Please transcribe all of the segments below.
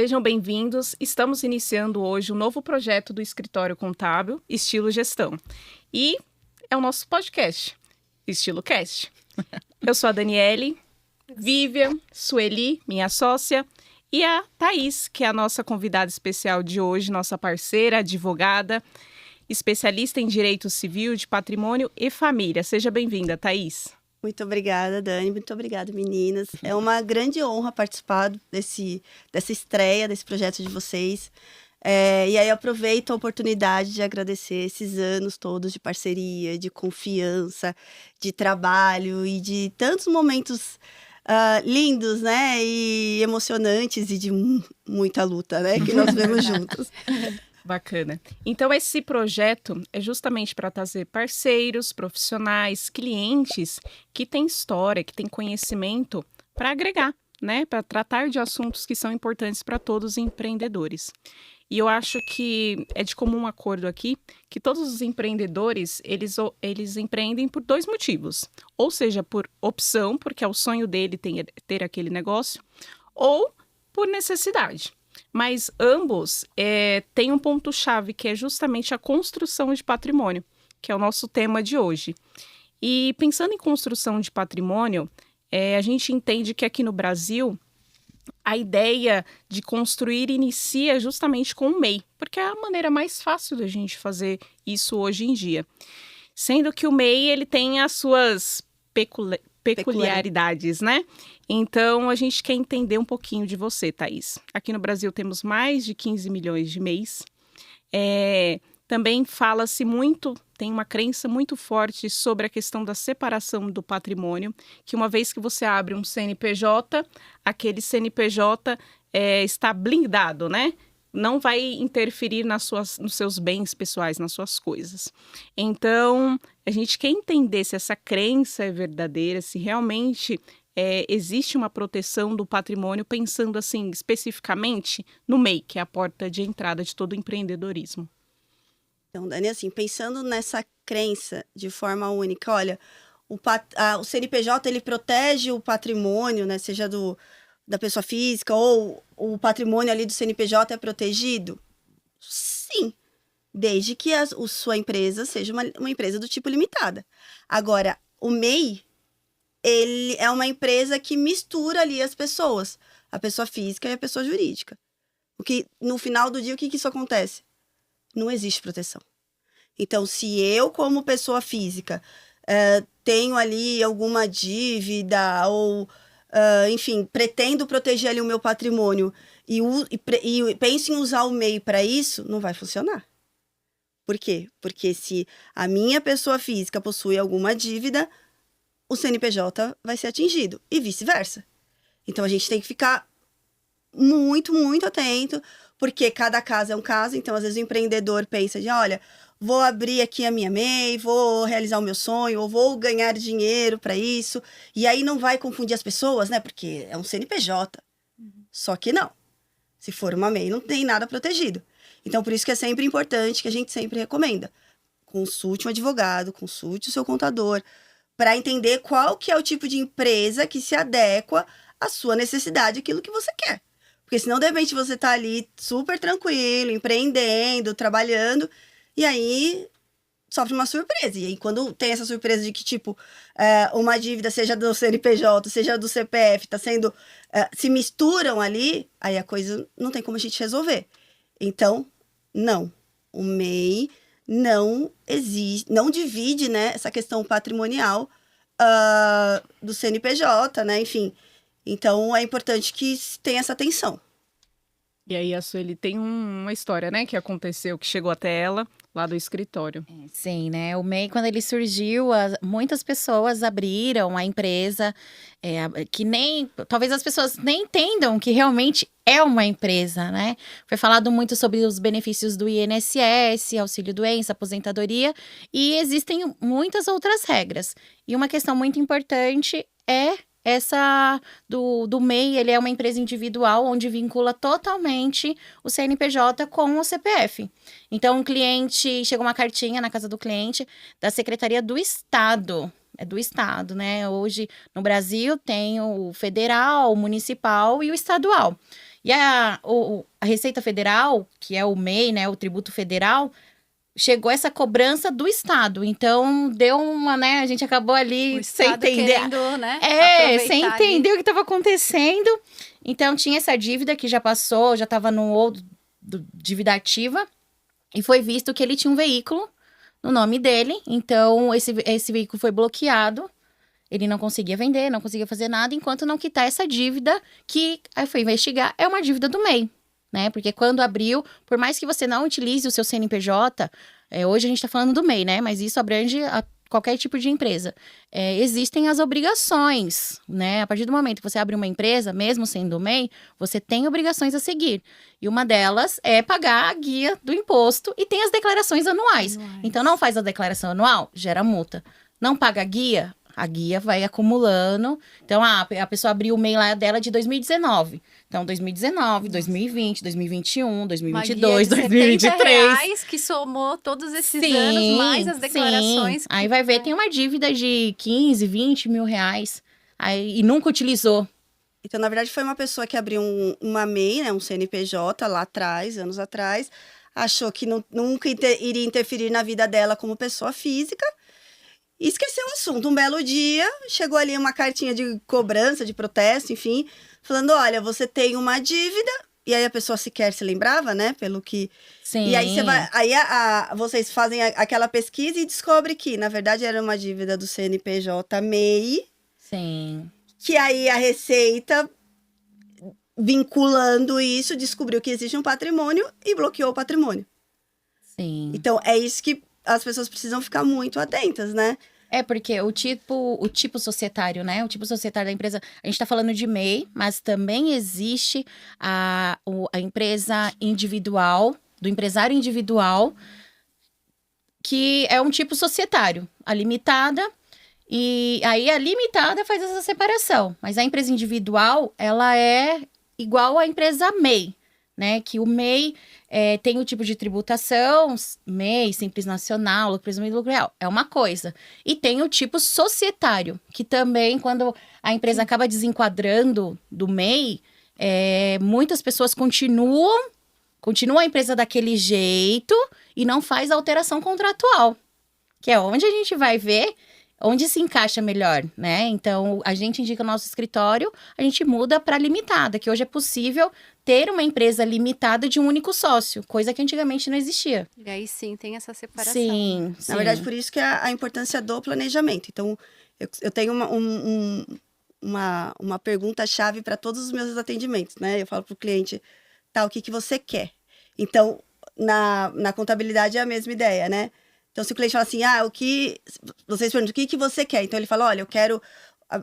Sejam bem-vindos. Estamos iniciando hoje um novo projeto do Escritório Contábil, Estilo Gestão. E é o nosso podcast, Estilo Cast. Eu sou a Daniele, Vivian, Sueli, minha sócia, e a Thaís, que é a nossa convidada especial de hoje, nossa parceira, advogada, especialista em Direito Civil, de Patrimônio e Família. Seja bem-vinda, Thaís. Muito obrigada, Dani. Muito obrigada, meninas. É uma grande honra participar dessa estreia, desse projeto de vocês. E aí aproveito a oportunidade de agradecer esses anos todos de parceria, de confiança, de trabalho e de tantos momentos lindos, né? E emocionantes e de muita luta, né? Que nós vemos juntos. Bacana. Então, esse projeto é justamente para trazer parceiros, profissionais, clientes que têm história, que têm conhecimento para agregar, né? Para tratar de assuntos que são importantes para todos os empreendedores. E eu acho que é de comum acordo aqui que todos os empreendedores, eles empreendem por dois motivos. Ou seja, por opção, porque é o sonho dele ter aquele negócio, ou por necessidade. Mas ambos têm um ponto-chave, que é justamente a construção de patrimônio, que é o nosso tema de hoje. E pensando em construção de patrimônio, a gente entende que aqui no Brasil, a ideia de construir inicia justamente com o MEI, porque é a maneira mais fácil da gente fazer isso hoje em dia. Sendo que o MEI ele tem as suas peculiaridades, né? Então, a gente quer entender um pouquinho de você, Thaís. Aqui no Brasil temos mais de 15 milhões de MEIs. Também fala-se muito, tem uma crença muito forte sobre a questão da separação do patrimônio, que uma vez que você abre um CNPJ, aquele CNPJ está blindado, né? Não vai interferir nos seus bens pessoais, nas suas coisas. Então, a gente quer entender se essa crença é verdadeira, se realmente existe uma proteção do patrimônio, pensando assim, especificamente no MEI, que é a porta de entrada de todo empreendedorismo. Então, Dani, assim, pensando nessa crença de forma única, olha, o CNPJ, ele protege o patrimônio, né, seja da pessoa física ou o patrimônio ali do CNPJ é protegido? Sim, desde que sua empresa seja uma empresa do tipo limitada. Agora, o MEI, ele é uma empresa que mistura ali as pessoas, a pessoa física e a pessoa jurídica. No final do dia, o que isso acontece? Não existe proteção. Então, se eu, como pessoa física, tenho ali alguma dívida ou, enfim, pretendo proteger ali o meu patrimônio e penso em usar o MEI para isso, não vai funcionar. Por quê? Porque se a minha pessoa física possui alguma dívida, o CNPJ vai ser atingido e vice-versa. Então, a gente tem que ficar muito, muito atento, porque cada caso é um caso. Então, às vezes, o empreendedor pensa olha, vou abrir aqui a minha MEI, vou realizar o meu sonho, ou vou ganhar dinheiro para isso. E aí não vai confundir as pessoas, né? Porque é um CNPJ. Só que não. Se for uma MEI, não tem nada protegido. Então, por isso que é sempre importante, que a gente sempre recomenda. Consulte um advogado, consulte o seu contador, para entender qual que é o tipo de empresa que se adequa à sua necessidade, aquilo que você quer. Porque senão, de repente, você tá ali super tranquilo, empreendendo, trabalhando, e aí sofre uma surpresa. E aí, quando tem essa surpresa de que, tipo, uma dívida, seja do CNPJ, seja do CPF, tá sendo... se misturam ali, aí a coisa não tem como a gente resolver. Então, não. O MEI não existe, não divide, né, essa questão patrimonial do CNPJ, né, enfim. Então, é importante que tenha essa atenção. E aí, a Sueli tem uma história, né, que aconteceu, que chegou até ela, lá do escritório. Sim, né? O MEI, quando ele surgiu, muitas pessoas abriram a empresa, que talvez as pessoas nem entendam que realmente é uma empresa, né? Foi falado muito sobre os benefícios do INSS, auxílio-doença, aposentadoria, e existem muitas outras regras. E uma questão muito importante é essa do MEI, ele é uma empresa individual onde vincula totalmente o CNPJ com o CPF. Então, o cliente, chega uma cartinha na casa do cliente da Secretaria do Estado. É do Estado, né? Hoje, no Brasil, tem o federal, o municipal e o estadual. E a Receita Federal, que é o MEI, né, o tributo federal, chegou essa cobrança do Estado. Então, deu uma, né, a gente acabou ali O sem Estado entender. querendo, né, Sem aproveitar entender ali. o que estava acontecendo. Então, tinha essa dívida que já passou, já estava no outro dívida ativa. E foi visto que ele tinha um veículo no nome dele. Então, esse veículo foi bloqueado. Ele não conseguia vender, não conseguia fazer nada, enquanto não quitar essa dívida, que aí foi investigar, é uma dívida do MEI, né? Porque quando abriu, por mais que você não utilize o seu CNPJ, hoje a gente tá falando do MEI, né? Mas isso abrange a qualquer tipo de empresa. Existem as obrigações, né? A partir do momento que você abre uma empresa, mesmo sendo MEI, você tem obrigações a seguir. E uma delas é pagar a guia do imposto e tem as declarações anuais. Então, não faz a declaração anual, gera multa. Não paga a guia vai acumulando. Então, a pessoa abriu o MEI lá dela de 2019. Então, 2019, 2020, 2021, 2022, 2023. R$70 que somou todos esses anos, mais as declarações. Sim. Aí vai ver, tem uma dívida de 15, 20 mil reais. Aí, e nunca utilizou. Então, na verdade, foi uma pessoa que abriu uma MEI, né, um CNPJ lá atrás, anos atrás, achou que nunca iria interferir na vida dela como pessoa física, e esqueceu o assunto. Um belo dia, chegou ali uma cartinha de cobrança, de protesto, enfim, falando, olha, você tem uma dívida, e aí a pessoa sequer se lembrava, né, pelo que... Sim. E aí, vocês fazem aquela pesquisa e descobre que, na verdade, era uma dívida do CNPJ MEI, Sim. que aí a Receita, vinculando isso, descobriu que existe um patrimônio e bloqueou o patrimônio. Sim. Então, é isso que as pessoas precisam ficar muito atentas, né? Porque o tipo societário, né? O tipo societário da empresa, a gente tá falando de MEI, mas também existe a empresa individual, do empresário individual, que é um tipo societário, a limitada, e aí a limitada faz essa separação, mas a empresa individual, ela é igual à empresa MEI, né? Que o MEI tem o tipo de tributação, MEI, Simples Nacional, lucro presumido, lucro real, é uma coisa. E tem o tipo societário, que também, quando a empresa acaba desenquadrando do MEI, muitas pessoas continuam a empresa daquele jeito e não faz alteração contratual, que é onde a gente vai ver onde se encaixa melhor, né? Então, a gente indica o nosso escritório, a gente muda para limitada, que hoje é possível ter uma empresa limitada de um único sócio, coisa que antigamente não existia. E aí sim tem essa separação. Sim. Na verdade, por isso que é a importância do planejamento. Então, eu tenho uma pergunta-chave para todos os meus atendimentos, né? Eu falo para o cliente, tá, o que você quer? Então, na contabilidade é a mesma ideia, né? Então, se o cliente fala assim, vocês perguntam, o que você quer? Então, ele fala, olha, eu quero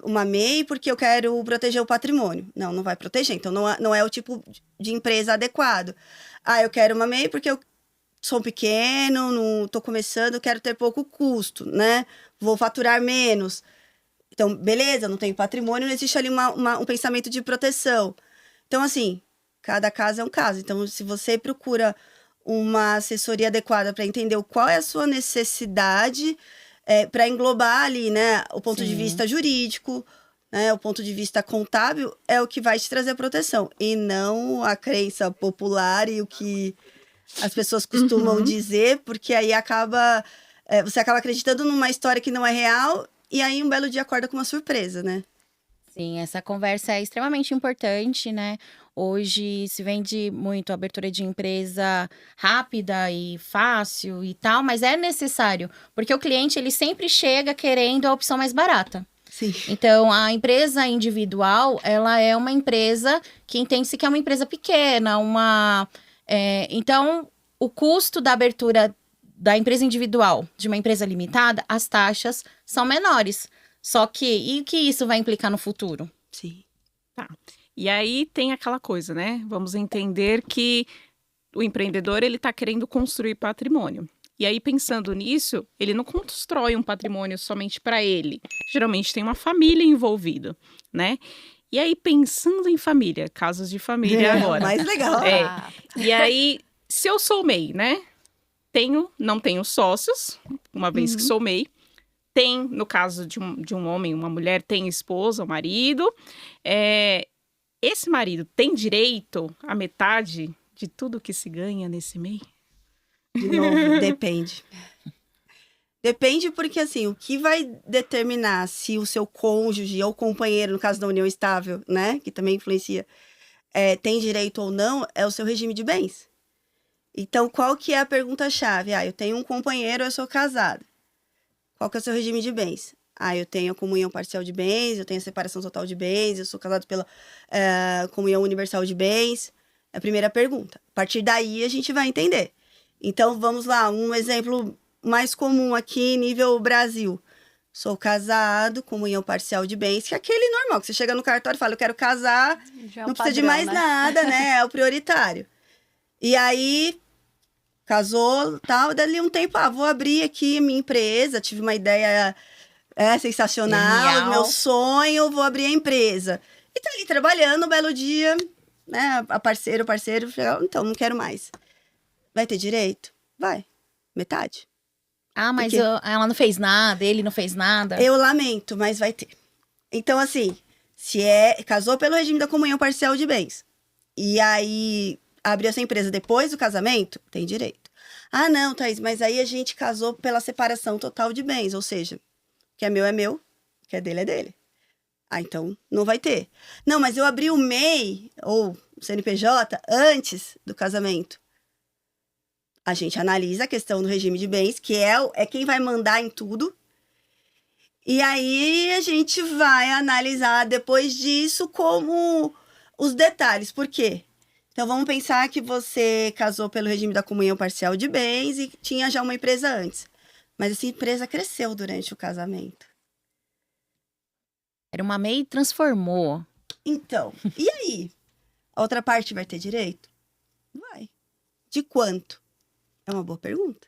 uma MEI porque eu quero proteger o patrimônio. Não vai proteger. Então, não é o tipo de empresa adequado. Eu quero uma MEI porque eu sou pequeno, não estou começando, quero ter pouco custo, né? Vou faturar menos. Então, beleza, não tenho patrimônio, não existe ali um pensamento de proteção. Então, assim, cada caso é um caso. Então, se você procura uma assessoria adequada para entender qual é a sua necessidade, para englobar ali, né, o ponto de vista jurídico, né, o ponto de vista contábil, é o que vai te trazer proteção, e não a crença popular e o que as pessoas costumam dizer, porque aí você acaba acreditando numa história que não é real, e aí um belo dia acorda com uma surpresa, né? Sim, essa conversa é extremamente importante, né? Hoje se vende muito a abertura de empresa rápida e fácil e tal, mas é necessário, porque o cliente ele sempre chega querendo a opção mais barata. Sim. Então, a empresa individual, ela é uma empresa que entende-se que é uma empresa pequena, então, o custo da abertura da empresa individual de uma empresa limitada, as taxas são menores. Só que, e o que isso vai implicar no futuro? Sim. Tá. E aí tem aquela coisa, né? Vamos entender que o empreendedor, ele está querendo construir patrimônio. E aí, pensando nisso, ele não constrói um patrimônio somente para ele. Geralmente tem uma família envolvida, né? E aí, pensando em família, casos de família agora. Mais legal. E aí, se eu sou MEI, né? Não tenho sócios, uma vez que sou MEI. No caso de um homem, uma mulher, tem esposa, marido. esse marido tem direito à metade de tudo que se ganha nesse mês? De novo, depende. Depende porque, assim, o que vai determinar se o seu cônjuge ou companheiro, no caso da união estável, né, que também influencia, tem direito ou não, é o seu regime de bens. Então, qual que é a pergunta-chave? Eu tenho um companheiro, eu sou casada. Qual que é o seu regime de bens? Eu tenho a comunhão parcial de bens, eu tenho a separação total de bens, eu sou casado pela comunhão universal de bens. É a primeira pergunta. A partir daí, a gente vai entender. Então, vamos lá, um exemplo mais comum aqui, nível Brasil. Sou casado, comunhão parcial de bens, que é aquele normal, que você chega no cartório e fala, eu quero casar, Já não é precisa de padrão, mais né? nada, né? É o prioritário. E aí, casou, tal, dali um tempo, vou abrir aqui minha empresa, tive uma ideia sensacional, Genial. meu sonho, vou abrir a empresa. E tá ali trabalhando, um belo dia, né? A parceiro, então, não quero mais. Vai ter direito? Vai. Metade. Mas Por quê? ela não fez nada, ele não fez nada. Eu lamento, mas vai ter. Então, assim, se casou pelo regime da comunhão parcial de bens, e aí abriu essa empresa depois do casamento, tem direito. Não, Thaís, mas aí a gente casou pela separação total de bens, ou seja, o que é meu, o que é dele. Então não vai ter. Não, mas eu abri o MEI, ou o CNPJ, antes do casamento. A gente analisa a questão do regime de bens, que é quem vai mandar em tudo. E aí a gente vai analisar depois disso como os detalhes. Por quê? Então vamos pensar que você casou pelo regime da comunhão parcial de bens e tinha já uma empresa antes. Mas essa empresa cresceu durante o casamento. Era uma MEI e transformou. Então, e aí? A outra parte vai ter direito? Vai. De quanto? É uma boa pergunta.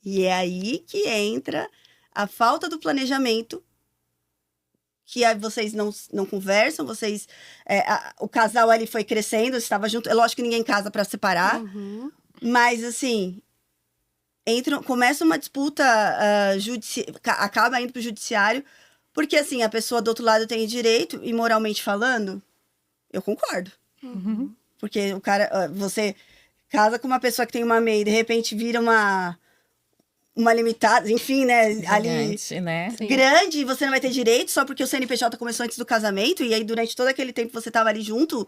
E é aí que entra a falta do planejamento, que vocês não conversam, vocês... o casal ali foi crescendo, estava junto. É lógico que ninguém casa para separar, Uhum. mas, assim, começa uma disputa, acaba indo para o judiciário, porque, assim, a pessoa do outro lado tem direito, e moralmente falando, eu concordo. Uhum. Porque o cara, você casa com uma pessoa que tem uma MEI, de repente vira uma limitada, enfim, né? Ali Gigante, né? Sim. grande, e você não vai ter direito só porque o CNPJ começou antes do casamento, e aí durante todo aquele tempo você tava ali junto,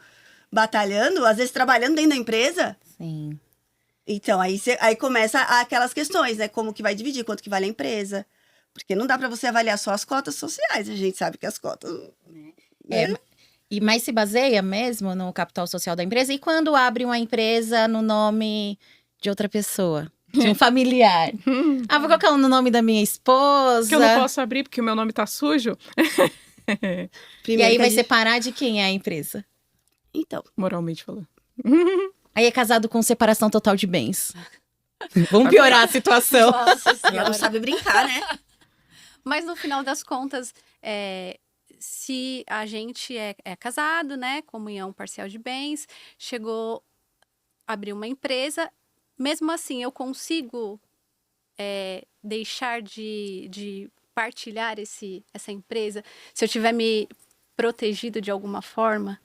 batalhando, às vezes trabalhando dentro da empresa. Sim. Então, aí começa aquelas questões, né? Como que vai dividir, quanto que vale a empresa. Porque não dá para você avaliar só as cotas sociais, a gente sabe que as cotas... né? Mas se baseia mesmo no capital social da empresa? E quando abre uma empresa no nome de outra pessoa? De um familiar? Vou colocar no nome da minha esposa. Que eu não posso abrir porque o meu nome tá sujo. E Primeiro aí que vai a gente- separar de quem é a empresa? Então, Moralmente falando. Aí é casado com separação total de bens. Vamos piorar a situação. Nossa ela Senhora. não sabe brincar, né? Mas no final das contas, se a gente é casado, né, comunhão parcial de bens, chegou a abrir uma empresa, mesmo assim eu consigo deixar de partilhar essa empresa se eu tiver me protegido de alguma forma?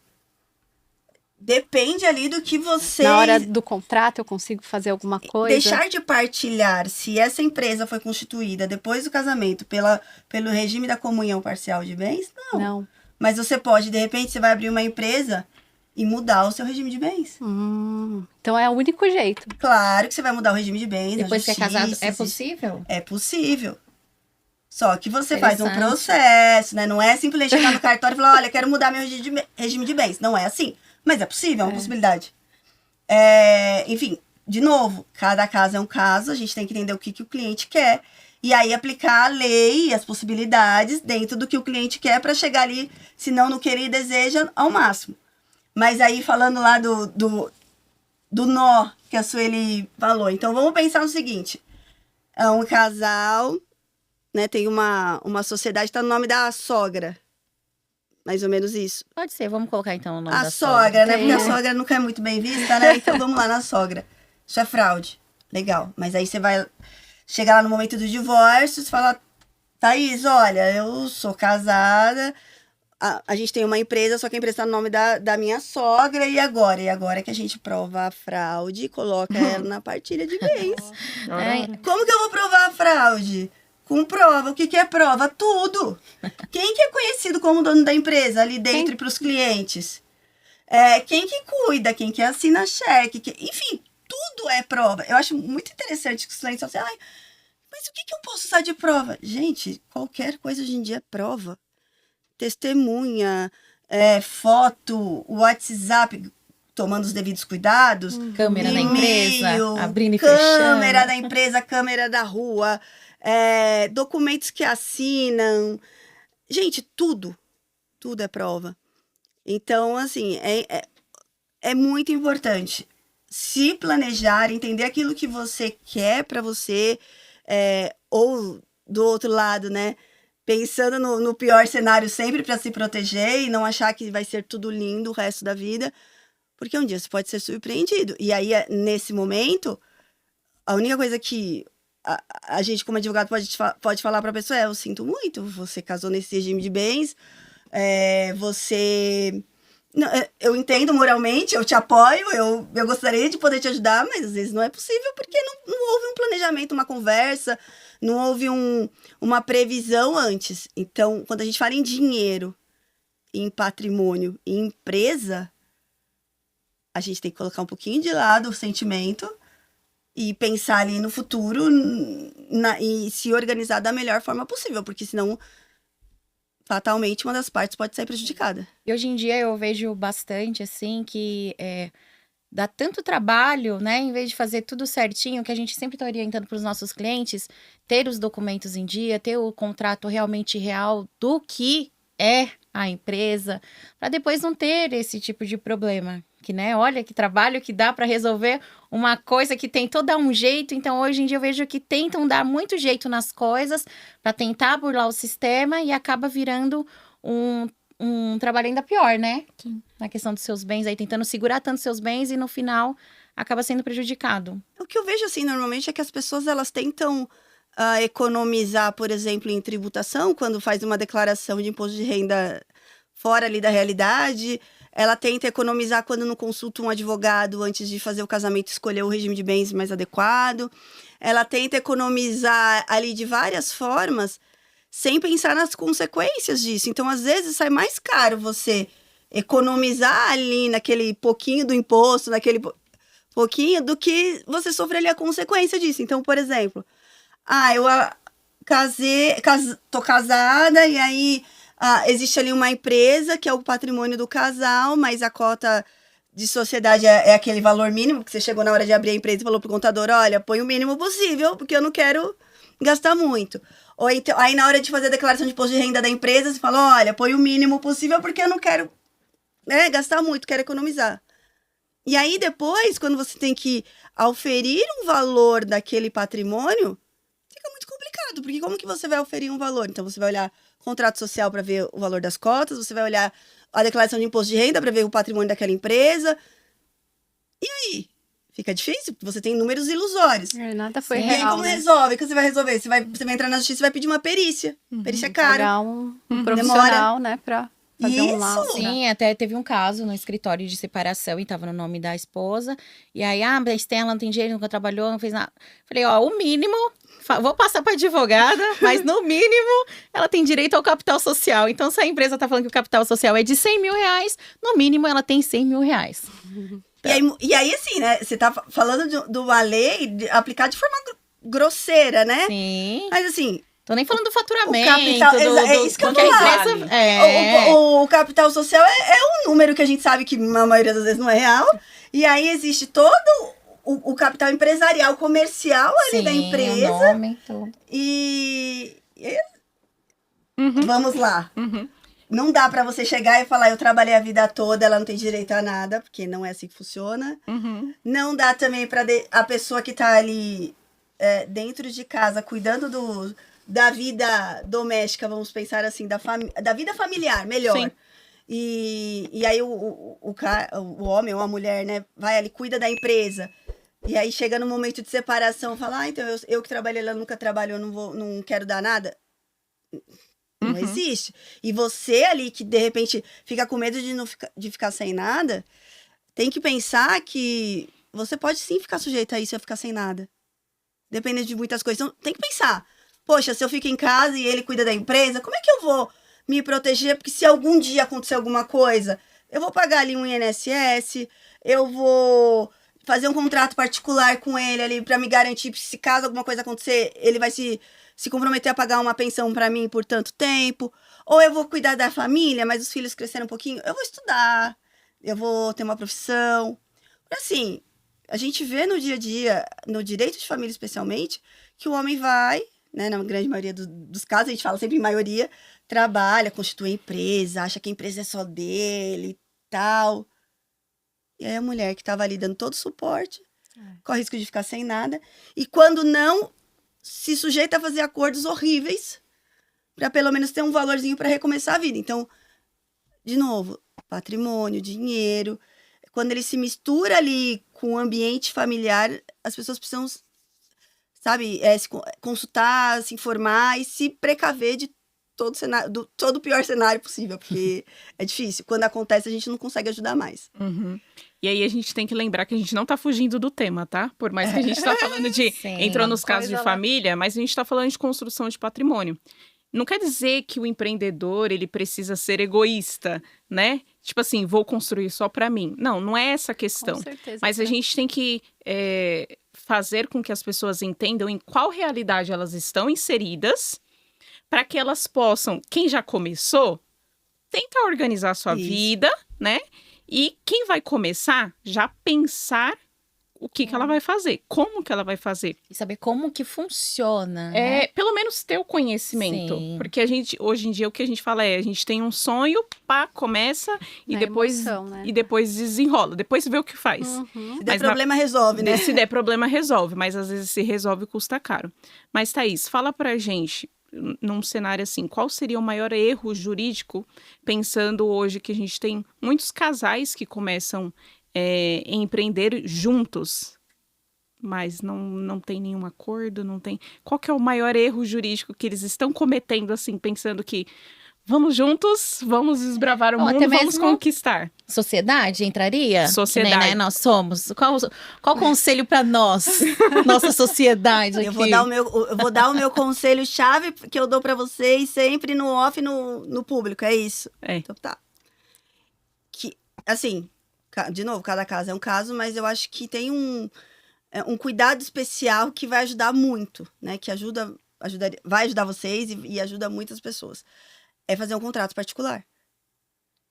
Depende ali do que você... Na hora do contrato eu consigo fazer alguma coisa? Deixar de partilhar, se essa empresa foi constituída depois do casamento pelo regime da comunhão parcial de bens, não. Não. Mas você pode, de repente, você vai abrir uma empresa e mudar o seu regime de bens. Então é o único jeito. Claro que você vai mudar o regime de bens. Depois que é casado, é existe. possível? É possível. Só que você faz um Interessante. processo, né? Não é simplesmente chegar no cartório e falar, olha, quero mudar meu regime de bens. Não é assim. Mas é possível, é uma possibilidade. Enfim, de novo, cada caso é um caso, a gente tem que entender o que o cliente quer. E aí aplicar a lei e as possibilidades dentro do que o cliente quer para chegar ali, se não no que ele deseja, ao máximo. Mas aí falando lá do nó que a Sueli falou. Então vamos pensar no seguinte. É um casal, né? Tem uma sociedade, tá no nome da sogra. Mais ou menos isso. Pode ser, vamos colocar então o nome A da sogra, né? Porque a Tem. sogra nunca é muito bem vista, né? Então vamos lá na sogra. Isso é fraude. Legal. Mas aí você vai chegar lá no momento do divórcio e fala, Thaís, olha, eu sou casada, a gente tem uma empresa, só que a empresa está no nome da minha sogra, e agora? E agora que a gente prova a fraude e coloca ela na partilha de bens. Como que eu vou provar a fraude? Com prova. O que é prova? Tudo. Quem que é conhecido como dono da empresa ali dentro e para os clientes? Quem que cuida? Quem que assina cheque? Enfim, tudo é prova. Eu acho muito interessante que os clientes falam assim, mas o que eu posso usar de prova? Gente, qualquer coisa hoje em dia é prova. Testemunha, foto, WhatsApp, tomando os devidos cuidados. Câmera da empresa, abrindo e câmera fechando. da empresa, câmera da rua, documentos que assinam. Gente, tudo é prova. Então, assim, é muito importante se planejar, entender aquilo que você quer para você, ou do outro lado, né? Pensando no pior cenário sempre para se proteger e não achar que vai ser tudo lindo o resto da vida, porque um dia você pode ser surpreendido. E aí, nesse momento, a única coisa que a gente, como advogado, pode falar para a pessoa eu sinto muito, você casou nesse regime de bens, você... Não, eu entendo moralmente, eu te apoio, eu gostaria de poder te ajudar, mas às vezes não é possível porque não houve um planejamento, uma conversa, não houve uma previsão antes. Então, quando a gente fala em dinheiro, em patrimônio, em empresa, a gente tem que colocar um pouquinho de lado o sentimento e pensar ali no futuro e se organizar da melhor forma possível, porque senão fatalmente uma das partes pode sair prejudicada. E hoje em dia eu vejo bastante, assim, que dá tanto trabalho, né? Em vez de fazer tudo certinho, que a gente sempre está orientando para os nossos clientes, ter os documentos em dia, ter o contrato realmente real do que é a empresa, para depois não ter esse tipo de problema. Que, né? Olha que trabalho que dá para resolver uma coisa que tem todo um jeito. Então, hoje em dia, eu vejo que tentam dar muito jeito nas coisas para tentar burlar o sistema e acaba virando um trabalho ainda pior, né? Sim. Na questão dos seus bens, aí tentando segurar tanto seus bens e no final acaba sendo prejudicado. O que eu vejo, assim, normalmente é que as pessoas, elas tentam economizar, por exemplo, em tributação, quando faz uma declaração de imposto de renda fora ali da realidade. Ela tenta economizar quando não consulta um advogado antes de fazer o casamento, escolher o regime de bens mais adequado. Ela tenta economizar ali de várias formas, sem pensar nas consequências disso. Então, às vezes, sai mais caro você economizar ali naquele pouquinho do imposto, naquele pouquinho, do que você sofrer ali a consequência disso. Então, por exemplo, eu tô casada e aí... existe ali uma empresa que é o patrimônio do casal, mas a cota de sociedade é aquele valor mínimo, que você chegou na hora de abrir a empresa e falou pro contador, olha, põe o mínimo possível, porque eu não quero gastar muito. Ou então, aí na hora de fazer a declaração de imposto de renda da empresa, você fala, olha, põe o mínimo possível, porque eu não quero gastar muito, quero economizar. E aí depois, quando você tem que auferir um valor daquele patrimônio, fica muito complicado, porque como que você vai auferir um valor? Então você vai olhar contrato social para ver o valor das cotas, você vai olhar a declaração de imposto de renda para ver o patrimônio daquela empresa. E aí? Fica difícil, porque você tem números ilusórios. Nada foi E aí, real, como né? resolve? O que você vai resolver? Você vai entrar na justiça e vai pedir uma perícia. Perícia é cara. Pagar um profissional, né, pra fazer um Isso. laudo. Sim, até teve um caso no escritório de separação e tava no nome da esposa. E aí, mas ela não tem dinheiro, nunca trabalhou, não fez nada. Falei, o mínimo, vou passar pra advogada, mas no mínimo ela tem direito ao capital social. Então, se a empresa tá falando que o capital social é de 100 mil reais, no mínimo ela tem 100 mil reais. E aí, assim, né? Você tá falando de uma lei aplicada de forma grosseira, né? Sim. Mas assim... Tô nem falando do faturamento. O capital, é isso que eu porque vou a falar. empresa, O capital social é um número que a gente sabe que na maioria das vezes não é real. E aí existe todo o capital empresarial, comercial ali da empresa. O nome, tudo. Vamos lá. Não dá pra você chegar e falar, eu trabalhei a vida toda, ela não tem direito a nada, porque não é assim que funciona. Não dá também pra a pessoa que tá ali dentro de casa, cuidando da vida doméstica, vamos pensar assim, da vida familiar, melhor. Sim. E aí o homem ou a mulher, né, vai ali, cuida da empresa. E aí chega no momento de separação, fala, então eu que trabalhei, ela nunca trabalhou, não quero dar nada. Não Uhum. existe. E você ali que, de repente, fica com medo de, não de ficar sem nada, tem que pensar que você pode sim ficar sujeito a isso, a ficar sem nada. Dependendo de muitas coisas. Então, tem que pensar. Poxa, se eu fico em casa e ele cuida da empresa, como é que eu vou me proteger? Porque se algum dia acontecer alguma coisa, eu vou pagar ali um INSS, eu vou fazer um contrato particular com ele ali para me garantir que se caso alguma coisa acontecer, ele vai se comprometer a pagar uma pensão para mim por tanto tempo. Ou eu vou cuidar da família, mas os filhos cresceram um pouquinho, eu vou estudar, eu vou ter uma profissão. Assim, a gente vê no dia a dia, no direito de família especialmente, que o homem vai, né, na grande maioria dos casos, a gente fala sempre em maioria, trabalha, constitui empresa, acha que a empresa é só dele e tal. E aí a mulher que estava ali dando todo o suporte, corre risco de ficar sem nada. E quando não, se sujeita a fazer acordos horríveis para pelo menos ter um valorzinho para recomeçar a vida. Então, de novo, patrimônio, dinheiro. Quando ele se mistura ali com o ambiente familiar, as pessoas precisam, sabe, se consultar, se informar e se precaver de todo cenário, todo o pior cenário possível, porque é difícil. Quando acontece, a gente não consegue ajudar mais. Uhum. E aí a gente tem que lembrar que a gente não tá fugindo do tema, tá? Por mais que a gente tá falando de... Sim. Entrou nos casos de Coisa lá. família, mas a gente tá falando de construção de patrimônio. Não quer dizer que o empreendedor, ele precisa ser egoísta, né? Tipo assim, vou construir só pra mim. Não, não é essa a questão. Com certeza. Mas a gente tem que fazer com que as pessoas entendam em qual realidade elas estão inseridas, para que elas possam, quem já começou, tenta organizar a sua Isso. vida, né? E quem vai começar, já pensar o que ela vai fazer, como que ela vai fazer. E saber como que funciona, né? Pelo menos ter o conhecimento. Sim. Porque hoje em dia, o que a gente fala a gente tem um sonho, pá, começa e Na depois, emoção, né? e depois desenrola. Depois vê o que faz. Uhum. Se der Mas problema, resolve, né? Se der problema, resolve. Mas às vezes se resolve, custa caro. Mas, Thaís, fala pra gente, num cenário assim, qual seria o maior erro jurídico, pensando hoje que a gente tem muitos casais que começam a empreender juntos, mas não tem nenhum acordo, não tem... Qual que é o maior erro jurídico que eles estão cometendo, assim, pensando que vamos juntos, vamos desbravar o Ou mundo, até vamos mesmo conquistar? Sociedade entraria? Sociedade. Que nem, né, nós somos. Qual conselho pra nós? Nossa sociedade aqui. Eu vou dar o meu conselho-chave que eu dou pra vocês sempre no off e no público, é isso. Então tá. Que, assim, de novo, cada caso é um caso, mas eu acho que tem um cuidado especial que vai ajudar muito, né? Que vai ajudar vocês e ajuda muitas pessoas. É fazer um contrato particular.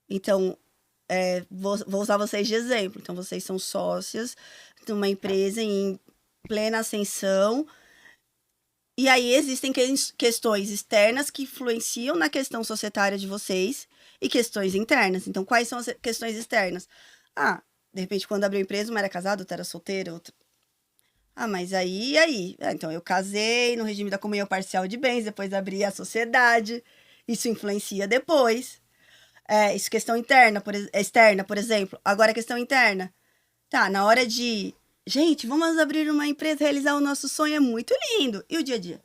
Então, vou usar vocês de exemplo. Então, vocês são sócias de uma empresa em plena ascensão. E aí, existem questões externas que influenciam na questão societária de vocês e questões internas. Então, quais são as questões externas? De repente, quando abriu a empresa, uma era casada, outra era solteira, outra... mas aí... então, eu casei no regime da comunhão parcial de bens, depois abri a sociedade. Isso influencia depois. Isso questão externa, por exemplo. Agora, questão interna. Tá, na hora de... Gente, vamos abrir uma empresa, realizar o nosso sonho, é muito lindo. E o dia a dia?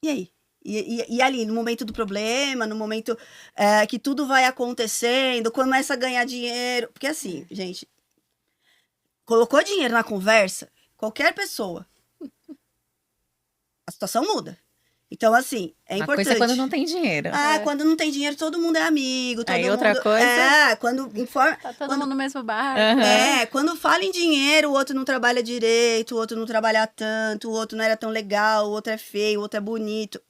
E aí? E ali, no momento do problema, no momento que tudo vai acontecendo, começa a ganhar dinheiro. Porque assim, gente, colocou dinheiro na conversa, qualquer pessoa, a situação muda. Então, assim, é Uma importante. coisa é quando não tem dinheiro. Quando não tem dinheiro, todo mundo é amigo. Aí outra coisa... quando informa... Tá todo mundo no mesmo bar. Quando fala em dinheiro, o outro não trabalha direito, o outro não trabalha tanto, o outro não era tão legal, o outro é feio, o outro é bonito.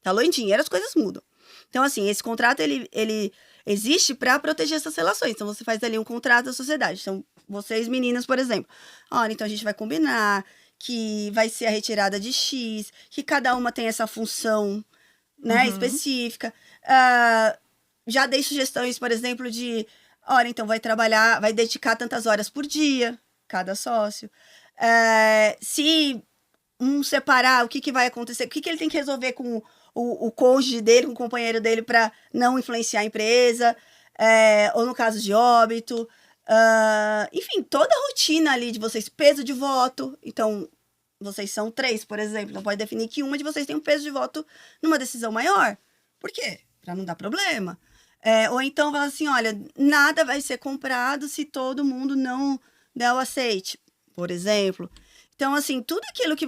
Falou em dinheiro, as coisas mudam. Então, assim, esse contrato, ele existe para proteger essas relações. Então, você faz ali um contrato da sociedade. Então, vocês meninas, por exemplo. Olha, então a gente vai combinar que vai ser a retirada de X, que cada uma tem essa função, né, específica. Já dei sugestões, por exemplo, de... Olha, então vai dedicar tantas horas por dia, cada sócio. Se um separar, o que vai acontecer? O que ele tem que resolver com o cônjuge dele, com o companheiro dele, para não influenciar a empresa? Ou no caso de óbito. Enfim, toda a rotina ali de vocês. Peso de voto. Então, vocês são 3, por exemplo. Então pode definir que uma de vocês tem um peso de voto numa decisão maior. Por quê? Para não dar problema. Ou então fala assim, olha, nada vai ser comprado se todo mundo não der o aceite, por exemplo. Então, assim, tudo aquilo que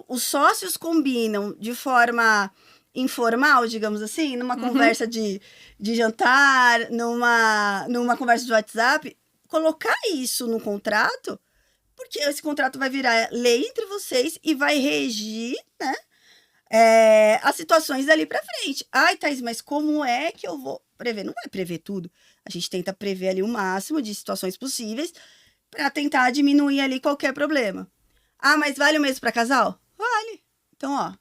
os sócios combinam de forma informal, digamos assim, numa conversa de jantar, numa conversa de WhatsApp, colocar isso no contrato, porque esse contrato vai virar lei entre vocês e vai regir, né, as situações dali para frente. Ai, Thaís, mas como é que eu vou prever? Não vai prever tudo. A gente tenta prever ali o máximo de situações possíveis para tentar diminuir ali qualquer problema. Ah, mas vale o mesmo para casal? Vale. Então, ó,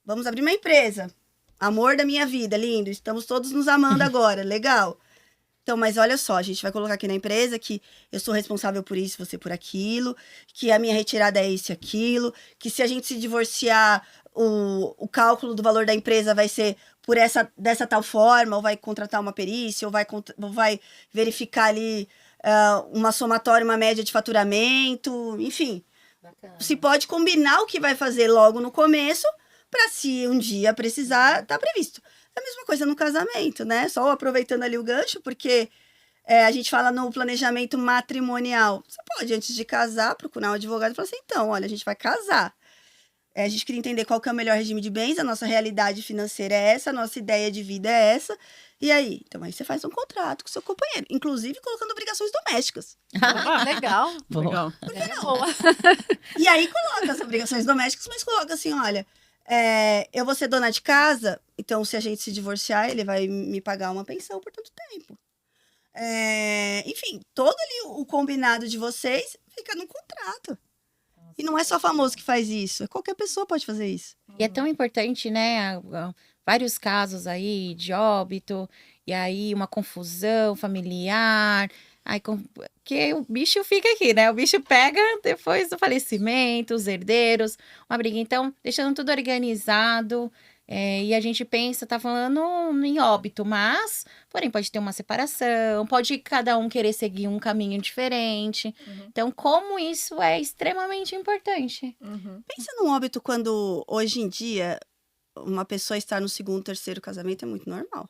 vamos abrir uma empresa. Amor da minha vida, lindo. Estamos todos nos amando agora, legal. Então, mas olha só, a gente vai colocar aqui na empresa que eu sou responsável por isso, você por aquilo, que a minha retirada é isso e aquilo, que se a gente se divorciar, o cálculo do valor da empresa vai ser dessa tal forma, ou vai contratar uma perícia, ou vai verificar ali uma somatória, uma média de faturamento, enfim. Bacana. Se pode combinar o que vai fazer logo no começo, para se um dia precisar, tá previsto. É a mesma coisa no casamento, né? Só aproveitando ali o gancho, porque a gente fala no planejamento matrimonial. Você pode, antes de casar, procurar um advogado e falar assim, então, olha, a gente vai casar. A gente queria entender qual que é o melhor regime de bens, a nossa realidade financeira é essa, a nossa ideia de vida é essa. E aí? Então, aí você faz um contrato com seu companheiro, inclusive colocando obrigações domésticas. Legal. Legal. Por que não? Boa. E aí coloca as obrigações domésticas, mas coloca assim, olha, eu vou ser dona de casa, então se a gente se divorciar, ele vai me pagar uma pensão por tanto tempo. Enfim, todo ali o combinado de vocês fica no contrato. E não é só famoso que faz isso, qualquer pessoa pode fazer isso. E é tão importante, né? Vários casos aí de óbito, e aí uma confusão familiar. Aí, que o bicho fica aqui, né? O bicho pega depois do falecimento, os herdeiros, uma briga. Então, deixando tudo organizado. E a gente pensa, tá falando em óbito, mas, porém, pode ter uma separação, pode cada um querer seguir um caminho diferente. Então, como isso é extremamente importante. Pensa num óbito quando, hoje em dia, uma pessoa está no segundo, terceiro casamento, é muito normal.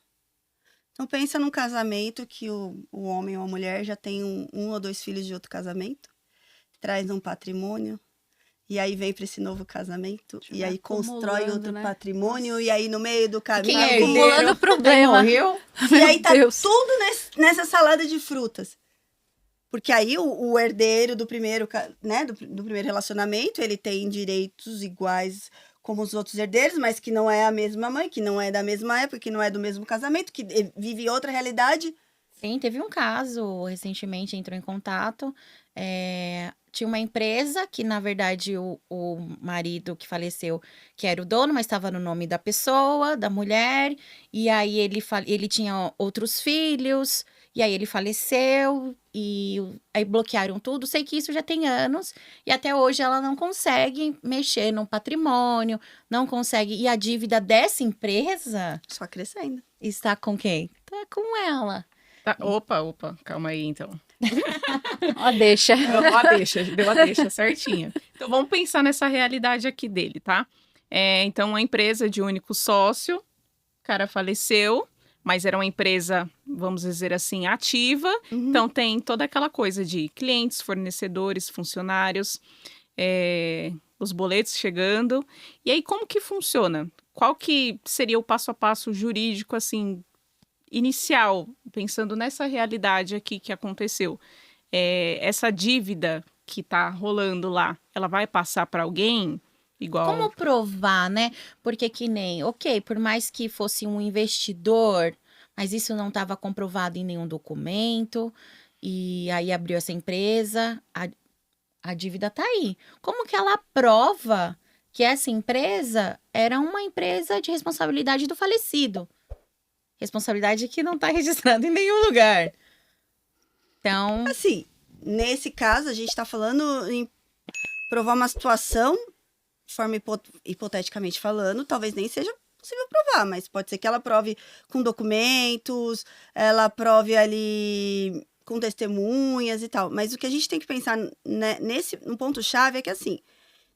Então, pensa num casamento que o homem ou a mulher já tem um ou 2 filhos de outro casamento, traz um patrimônio, e aí vem para esse novo casamento, e aí constrói outro patrimônio, Nossa. e aí no meio do caminho... Quem é Acumulando herdeiro? problema. Morreu? E aí tá Deus. tudo nessa salada de frutas. Porque aí o herdeiro do primeiro, né, do primeiro relacionamento, ele tem direitos iguais como os outros herdeiros, mas que não é a mesma mãe, que não é da mesma época, que não é do mesmo casamento, que vive outra realidade. Sim, teve um caso, recentemente entrou em contato, tinha uma empresa que, na verdade, o marido que faleceu, que era o dono, mas estava no nome da pessoa, da mulher, e aí ele tinha outros filhos, e aí ele faleceu, e aí bloquearam tudo. Sei que isso já tem anos, e até hoje ela não consegue mexer no patrimônio, não consegue. E a dívida dessa empresa Só crescendo. está com quem? Tá com ela. Tá, opa, calma aí então. Ó, deixa. Deu a deixa certinha. Então vamos pensar nessa realidade aqui dele, tá? Então, uma empresa de único sócio, o cara faleceu, mas era uma empresa, vamos dizer assim, ativa. Então tem toda aquela coisa de clientes, fornecedores, funcionários, os boletos chegando. E aí, como que funciona? Qual que seria o passo a passo jurídico, assim, inicial, pensando nessa realidade aqui que aconteceu? Essa dívida que tá rolando lá, ela vai passar para alguém? Igual... Como provar, né? Porque que nem, ok, por mais que fosse um investidor, mas isso não estava comprovado em nenhum documento, e aí abriu essa empresa, a dívida tá aí. Como que ela prova que essa empresa era uma empresa de responsabilidade do falecido? Responsabilidade que não está registrada em nenhum lugar. Então, Assim, nesse caso, a gente está falando em provar uma situação, de forma hipoteticamente falando, talvez nem seja possível provar, mas pode ser que ela prove com documentos, ela prove ali com testemunhas e tal. Mas o que a gente tem que pensar, né, um ponto-chave é que, assim,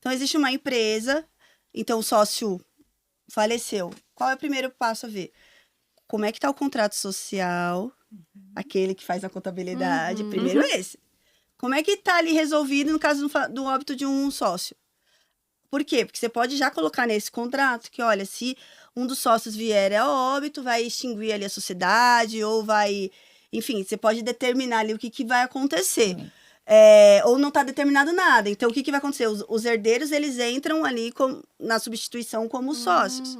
Então, existe uma empresa, então o sócio faleceu. Qual é o primeiro passo a ver? Como é que tá o contrato social, aquele que faz a contabilidade, primeiro esse. Como é que tá ali resolvido no caso do óbito de um sócio? Por quê? Porque você pode já colocar nesse contrato que, olha, se um dos sócios vier a óbito, vai extinguir ali a sociedade, ou vai... Enfim, você pode determinar ali o que vai acontecer. Ou não está determinado nada. Então, o que vai acontecer? Os herdeiros, eles entram ali na substituição como sócios.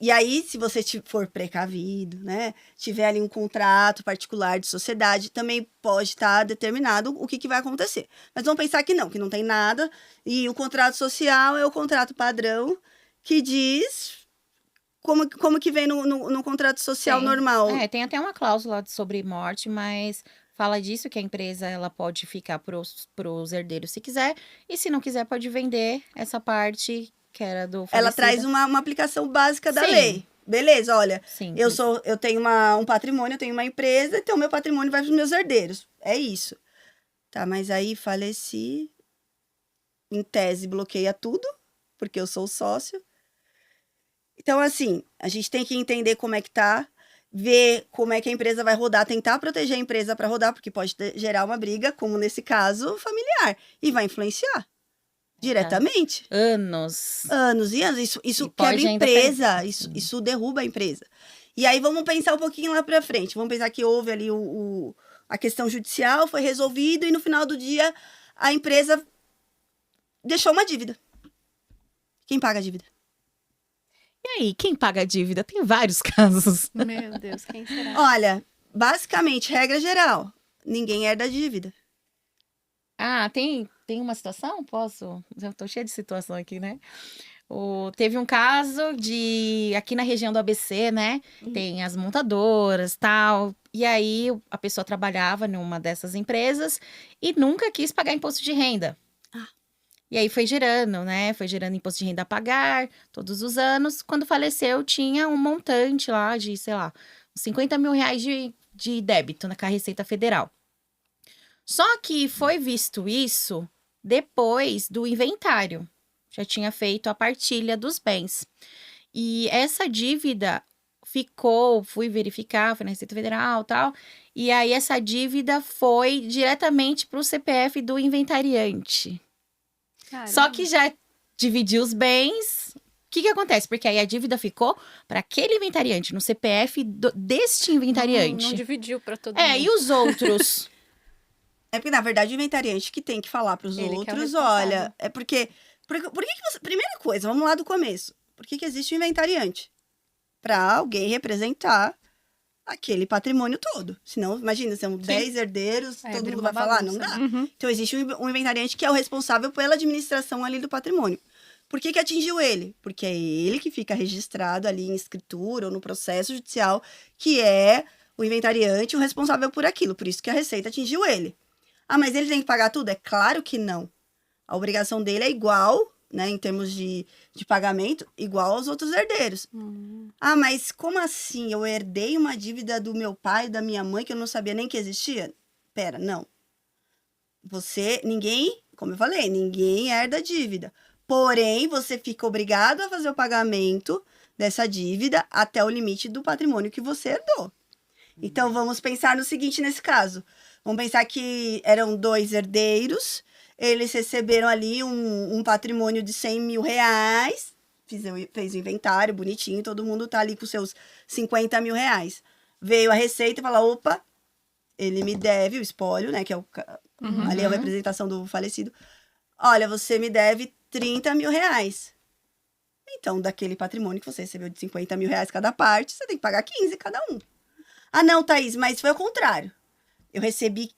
E aí, se você for precavido, né, tiver ali um contrato particular de sociedade, também pode estar determinado o que vai acontecer. Mas vamos pensar que não tem nada, e o contrato social é o contrato padrão que diz como que vem no contrato social normal. Tem até uma cláusula sobre morte, mas fala disso, que a empresa ela pode ficar pros herdeiros se quiser, e se não quiser pode vender essa parte que era do falecido. Ela traz uma aplicação básica da lei. Beleza, olha, eu tenho um patrimônio, eu tenho uma empresa, então meu patrimônio vai para os meus herdeiros. É isso. Tá, mas aí faleci, em tese bloqueia tudo, porque eu sou sócio. Então, assim, a gente tem que entender como é que tá, ver como é que a empresa vai rodar, tentar proteger a empresa para rodar, porque pode gerar uma briga, como nesse caso, familiar, e vai influenciar. Diretamente. Anos e anos. Isso quebra a empresa. Isso derruba a empresa. E aí vamos pensar um pouquinho lá pra frente. Vamos pensar que houve ali a questão judicial, foi resolvido e no final do dia a empresa deixou uma dívida. Quem paga a dívida? E aí, quem paga a dívida? Tem vários casos. Meu Deus, quem será? Olha, basicamente, regra geral, ninguém herda a dívida. Tem uma situação? Posso? Já tô cheia de situação aqui, né? Teve um caso aqui na região do ABC, né? Tem as montadoras, tal. E aí, a pessoa trabalhava numa dessas empresas e nunca quis pagar imposto de renda. E aí, foi gerando, né? Foi gerando imposto de renda a pagar todos os anos. Quando faleceu, tinha um montante lá de, sei lá, uns 50 mil reais de débito com a Receita Federal. Só que foi visto isso depois do inventário. Já tinha feito a partilha dos bens. E essa dívida fui verificar, foi na Receita Federal e tal. E aí, essa dívida foi diretamente para o CPF do inventariante. Caramba. Só que já dividiu os bens. O que acontece? Porque aí a dívida ficou para aquele inventariante, no CPF deste inventariante. Não dividiu para todo mundo. E os outros? É porque, na verdade, o inventariante que tem que falar para os outros, olha, é porque... Por que você... Primeira coisa, vamos lá do começo. Por que existe o inventariante? Para alguém representar aquele patrimônio todo. Senão, imagina, são 10 herdeiros, todo mundo vai falar, não dá. Então, existe um inventariante que é o responsável pela administração ali do patrimônio. Por que atingiu ele? Porque é ele que fica registrado ali em escritura ou no processo judicial, que é o inventariante, o responsável por aquilo. Por isso que a Receita atingiu ele. Mas ele tem que pagar tudo? É claro que não. A obrigação dele é igual, né, em termos de pagamento, igual aos outros herdeiros. Mas como assim? Eu herdei uma dívida do meu pai, da minha mãe, que eu não sabia nem que existia? Pera, não. Como eu falei, ninguém herda a dívida. Porém, você fica obrigado a fazer o pagamento dessa dívida até o limite do patrimônio que você herdou. Então, vamos pensar no seguinte nesse caso. Vamos pensar que eram 2 herdeiros, eles receberam ali um patrimônio de 100 mil reais, fez o inventário bonitinho, todo mundo tá ali com seus 50 mil reais. Veio a Receita e falou, opa, ele me deve o espólio, né, que é ali é a representação do falecido. Olha, você me deve 30 mil reais. Então, daquele patrimônio que você recebeu de 50 mil reais cada parte, você tem que pagar 15 cada um. Não, Thaís, mas foi ao contrário. Eu recebi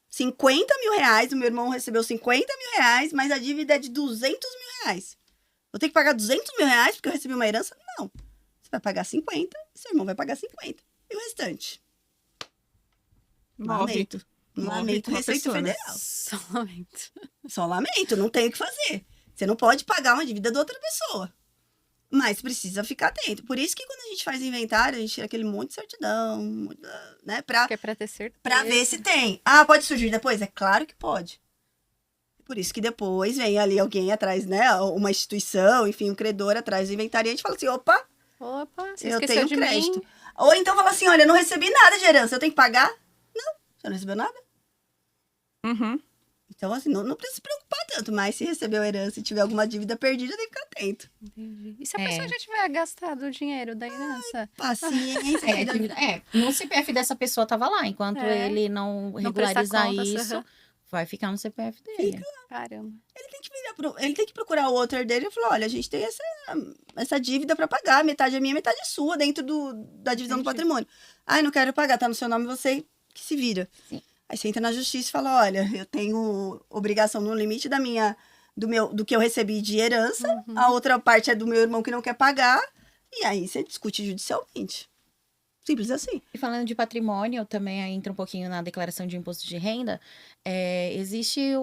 50 mil reais, o meu irmão recebeu 50 mil reais, mas a dívida é de 200 mil reais. Vou ter que pagar 200 mil reais porque eu recebi uma herança? Não. Você vai pagar 50, seu irmão vai pagar 50. E o restante? Lamento. Lamento, Receita Federal. Só lamento, não tem o que fazer. Você não pode pagar uma dívida de outra pessoa. Mas precisa ficar atento. Por isso que quando a gente faz inventário, a gente tira aquele monte de certidão, né? Que é pra ter certeza. Pra ver se tem. Pode surgir depois? É claro que pode. Por isso que depois vem ali alguém atrás, né? Uma instituição, enfim, um credor atrás do inventariante e fala assim, opa, Opa, você eu esqueceu tenho de crédito. mim. Ou então fala assim, olha, eu não recebi nada de herança, eu tenho que pagar? Não, você não recebeu nada. Uhum. Então, assim, não precisa se preocupar tanto, mas se recebeu herança e tiver alguma dívida perdida, tem que ficar atento. Entendi. E se a É. pessoa já tiver gastado o dinheiro da herança? Paciência. No CPF dessa pessoa tava lá, enquanto É. ele não Não prestar regularizar contas, isso, aham. vai ficar no CPF dele. Caramba. Ele tem que procurar o outro dele e falar, olha, a gente tem essa dívida para pagar, metade é minha, metade é sua, dentro da divisão do Entendi. patrimônio. Ai, não quero pagar, tá no seu nome, você que se vira. Sim. Aí você entra na justiça e fala, olha, eu tenho obrigação no limite do que eu recebi de herança, a outra parte é do meu irmão que não quer pagar, e aí você discute judicialmente. Simples assim. E falando de patrimônio, também aí entra um pouquinho na declaração de imposto de renda. Existe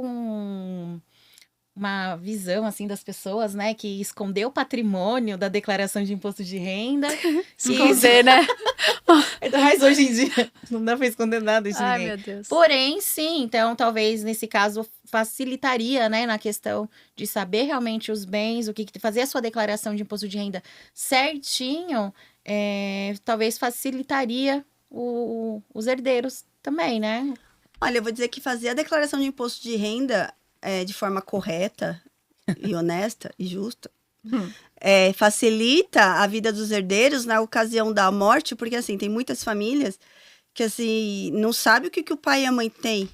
uma visão, assim, das pessoas, né? Que esconder o patrimônio da declaração de imposto de renda. Esconder, né? Ainda mais hoje em dia. Não dá pra esconder nada de Ai, ninguém. meu Deus. Porém, sim, então talvez nesse caso facilitaria, né, na questão de saber realmente os bens, fazer a sua declaração de imposto de renda certinho, talvez facilitaria os herdeiros também, né? Olha, eu vou dizer que fazer a declaração de imposto de renda de forma correta e honesta e justa facilita a vida dos herdeiros na ocasião da morte, porque assim, tem muitas famílias que assim, não sabem o que o pai e a mãe têm.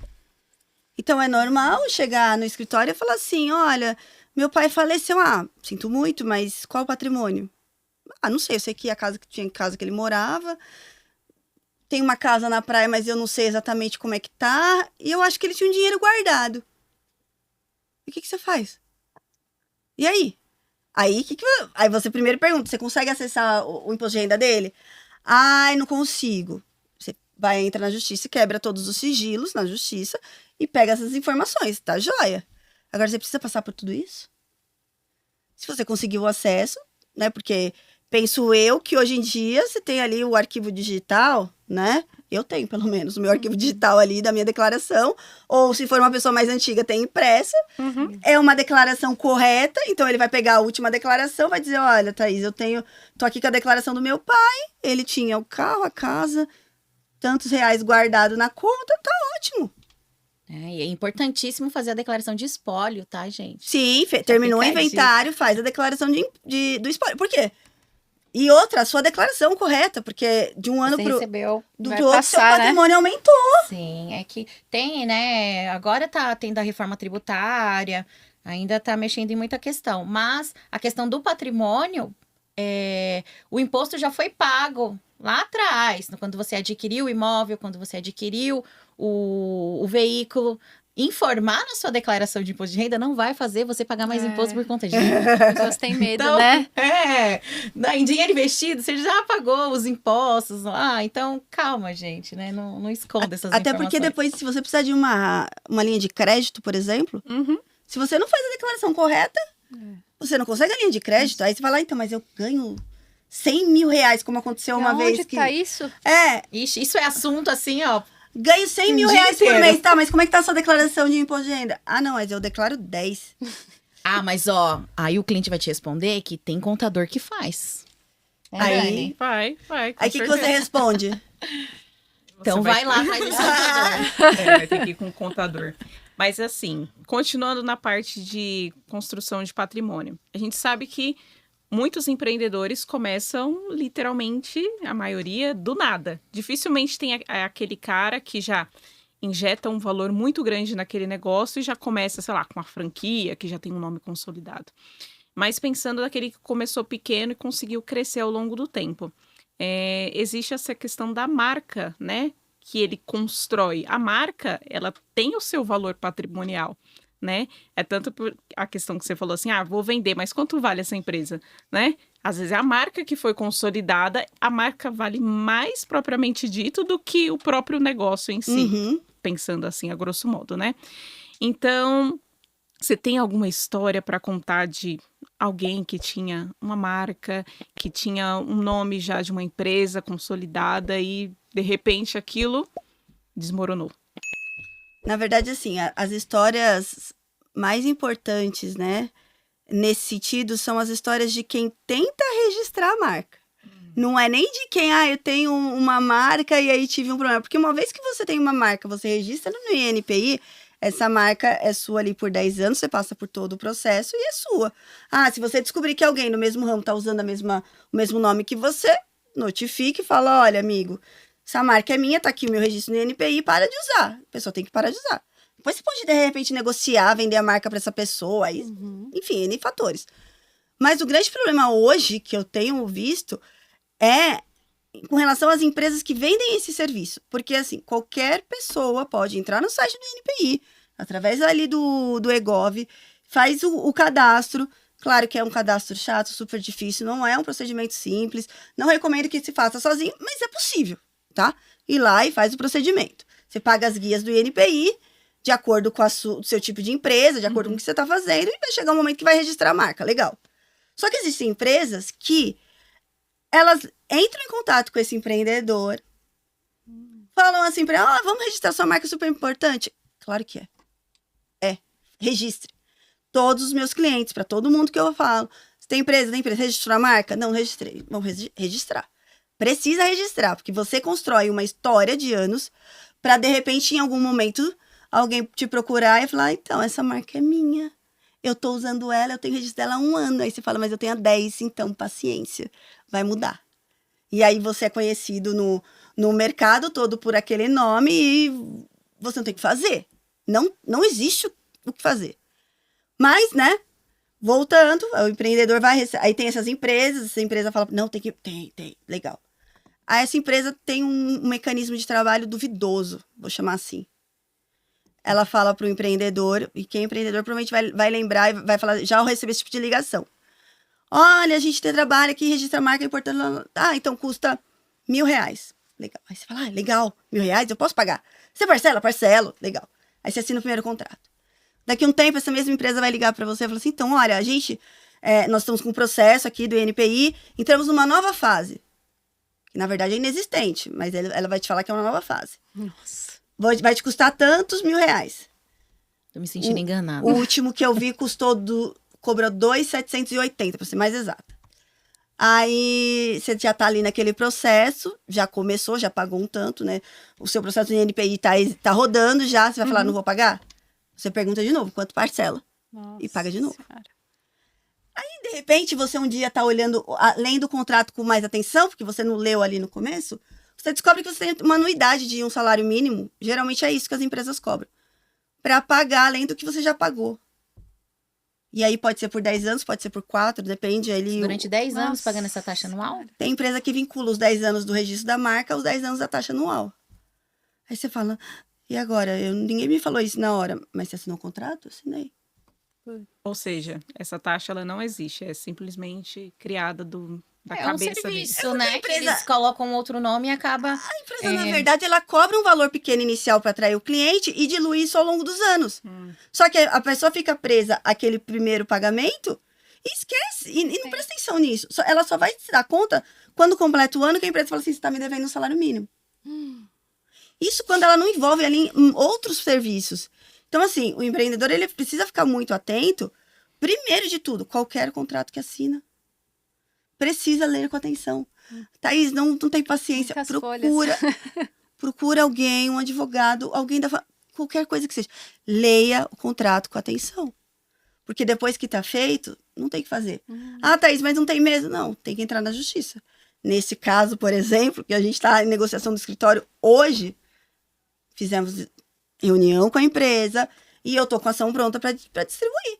Então é normal chegar no escritório e falar assim, olha, meu pai faleceu, sinto muito, mas qual o patrimônio? Não sei, eu sei que tinha casa que ele morava, tem uma casa na praia, mas eu não sei exatamente como é que tá, e eu acho que ele tinha um dinheiro guardado. E o que você faz? E aí? Aí você primeiro pergunta, você consegue acessar o imposto de renda dele? Ai, não consigo. Você entra na justiça e quebra todos os sigilos na justiça e pega essas informações, tá joia? Agora você precisa passar por tudo isso? Se você conseguiu o acesso, né? Porque penso eu que hoje em dia você tem ali o arquivo digital, né? Eu tenho, pelo menos, o meu arquivo digital ali da minha declaração. Ou, se for uma pessoa mais antiga, tem impressa. É uma declaração correta. Então, ele vai pegar a última declaração, vai dizer, olha, Thaís, tô aqui com a declaração do meu pai. Ele tinha o carro, a casa, tantos reais guardado na conta. Tá ótimo. E é importantíssimo fazer a declaração de espólio, tá, gente? Sim, terminou o fica a inventário, faz a declaração do espólio. Por quê? E outra, a sua declaração correta, porque de um ano Você pro recebeu. do Vai outro, seu passar, né? patrimônio aumentou. Sim, é que tem, né? Agora tá tendo a reforma tributária, ainda tá mexendo em muita questão. Mas a questão do patrimônio, o imposto já foi pago lá atrás, quando você adquiriu o imóvel, quando você adquiriu o veículo. Informar na sua declaração de imposto de renda não vai fazer você pagar mais imposto por conta disso. As pessoas têm medo, Então, né? Em dinheiro investido, você já pagou os impostos lá. Então, calma, gente, né? Não esconda essas Até informações. porque depois, se você precisar de uma linha de crédito, por exemplo, se você não faz a declaração correta, você não consegue a linha de crédito. Aí você vai lá, então, mas eu ganho 100 mil reais, como aconteceu uma vez. Onde tá isso? Ixi, isso é assunto assim, ó. Ganho 100 mil dia reais por inteiro. mês. Tá, mas como é que tá a sua declaração de imposto de renda? Não, mas eu declaro 10. Mas ó, aí o cliente vai te responder que tem contador que faz. Aí- Vai. Aí o que você responde? Então vai lá, faz o seu contador. Vai ter que ir com o contador. Mas assim, continuando na parte de construção de patrimônio, a gente sabe que muitos empreendedores começam literalmente, a maioria, do nada. Dificilmente tem aquele cara que já injeta um valor muito grande naquele negócio e já começa, sei lá, com uma franquia, que já tem um nome consolidado. Mas pensando naquele que começou pequeno e conseguiu crescer ao longo do tempo. Existe essa questão da marca, né? Que ele constrói. A marca, ela tem o seu valor patrimonial, né? É tanto por a questão que você falou assim, vou vender, mas quanto vale essa empresa, né? Às vezes é a marca que foi consolidada, a marca vale mais propriamente dito do que o próprio negócio em si, pensando assim, a grosso modo, né? Então, você tem alguma história para contar de alguém que tinha uma marca, que tinha um nome já de uma empresa consolidada e, de repente, aquilo desmoronou? Na verdade, assim, as histórias mais importantes, né, nesse sentido, são as histórias de quem tenta registrar a marca. Não é nem de quem, eu tenho uma marca e aí tive um problema. Porque uma vez que você tem uma marca, você registra no INPI, essa marca é sua ali por 10 anos, você passa por todo o processo e é sua. Se você descobrir que alguém no mesmo ramo está usando o mesmo nome que você, notifique e fala, olha, amigo, essa marca é minha, tá aqui o meu registro no INPI, para de usar. A pessoa tem que parar de usar. Depois você pode, de repente, negociar, vender a marca para essa pessoa, aí, enfim, N fatores. Mas o grande problema hoje, que eu tenho visto, é com relação às empresas que vendem esse serviço. Porque, assim, qualquer pessoa pode entrar no site do INPI, através ali do eGov, faz o cadastro. Claro que é um cadastro chato, super difícil, não é um procedimento simples. Não recomendo que se faça sozinho, mas é possível, tá? Ir lá e faz o procedimento. Você paga as guias do INPI, de acordo com o seu tipo de empresa, de acordo com o que você está fazendo, e vai chegar um momento que vai registrar a marca. Legal. Só que existem empresas que elas entram em contato com esse empreendedor, falam assim para ela, vamos registrar sua marca, super importante. Claro que é. Registre. Todos os meus clientes, para todo mundo que eu falo. Você tem empresa, registrou a marca? Não, registrei. Vamos registrar. Precisa registrar, porque você constrói uma história de anos para, de repente, em algum momento, alguém te procurar e falar, então, essa marca é minha. Eu tô usando ela, eu tenho registro dela há 1 ano. Aí você fala, mas eu tenho há 10, então paciência, vai mudar. E aí você é conhecido no mercado todo por aquele nome e você não tem o que fazer. Não existe o que fazer. Mas, né, voltando, o empreendedor vai... Aí tem essas empresas, essa empresa fala, não, tem, legal. Aí essa empresa tem um mecanismo de trabalho duvidoso, vou chamar assim. Ela fala para o empreendedor, e quem é empreendedor provavelmente vai lembrar e vai falar, já eu recebi esse tipo de ligação. Olha, a gente tem trabalho aqui, registra a marca, é importante. Então custa R$1.000. Legal. Aí você fala, legal, R$1.000, eu posso pagar. Você parcela? Parcelo. Legal. Aí você assina o primeiro contrato. Daqui a um tempo, essa mesma empresa vai ligar para você e falar assim, então, olha, nós estamos com um processo aqui do INPI, entramos numa nova fase. Que, na verdade, é inexistente, mas ela vai te falar que é uma nova fase. Nossa. Vai te custar tantos R$1.000. Tô me sentindo enganada. O último que eu vi cobrou 2.780, para ser mais exata. Aí você já tá ali naquele processo, já começou, já pagou um tanto, né? O seu processo de INPI tá rodando já, você vai falar, não vou pagar? Você pergunta de novo, quanto parcela? Nossa e paga de novo. Senhora. Aí, de repente, você um dia tá olhando, além do contrato com mais atenção, porque você não leu ali no começo, você descobre que você tem uma anuidade de um salário mínimo. Geralmente é isso que as empresas cobram. Para pagar além do que você já pagou. E aí pode ser por 10 anos, pode ser por 4, depende. Durante 10 anos Nossa pagando essa taxa anual? Tem empresa que vincula os 10 anos do registro da marca aos 10 anos da taxa anual. Aí você fala, e agora? Ninguém me falou isso na hora. Mas você assinou o contrato? Assinei. Ou seja, essa taxa ela não existe, é simplesmente criada da É um cabeça serviço, deles. né? Que eles colocam outro nome e acaba... A empresa, na verdade, ela cobra um valor pequeno inicial para atrair o cliente e dilui isso ao longo dos anos. Só que a pessoa fica presa àquele primeiro pagamento e esquece. E não presta atenção nisso. Ela só vai se dar conta quando completa o ano que a empresa fala assim, você está me devendo um salário mínimo. Isso quando ela não envolve ali em outros serviços. Então, assim, o empreendedor ele precisa ficar muito atento. Primeiro de tudo, qualquer contrato que assina. Precisa ler com atenção. Thaís, não tem paciência. Procura alguém, um advogado, alguém qualquer coisa que seja. Leia o contrato com atenção. Porque depois que está feito, não tem o que fazer. Thaís, mas não tem mesmo? Não, tem que entrar na justiça. Nesse caso, por exemplo, que a gente está em negociação do escritório hoje, fizemos reunião com a empresa e eu tô com a ação pronta para distribuir.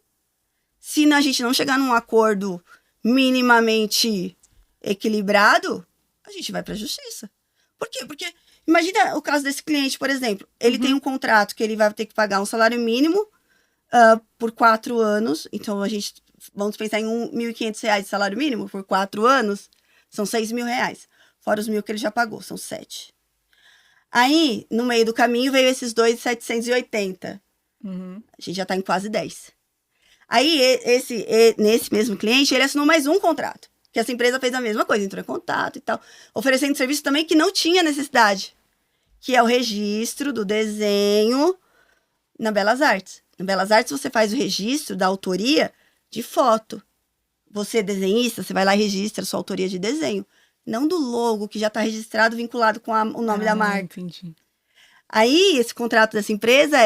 Se a gente não chegar num acordo minimamente equilibrado, a gente vai para a justiça. Por quê? Porque imagina o caso desse cliente, por exemplo. Ele tem um contrato que ele vai ter que pagar um salário mínimo por 4 anos. Então, vamos pensar em R$1.500 de salário mínimo por 4 anos. São R$6.000. Fora os 1.000 que ele já pagou, são 7. Aí, no meio do caminho, veio esses 2.780. A gente já está em quase 10. Aí, nesse mesmo cliente, ele assinou mais um contrato. Que essa empresa fez a mesma coisa, entrou em contato e tal. Oferecendo serviço também que não tinha necessidade. Que é o registro do desenho na Belas Artes. No Belas Artes, você faz o registro da autoria de foto. Você é desenhista, você vai lá e registra a sua autoria de desenho. Não do logo, que já está registrado, vinculado com o nome da marca. Entendi. Aí, esse contrato dessa empresa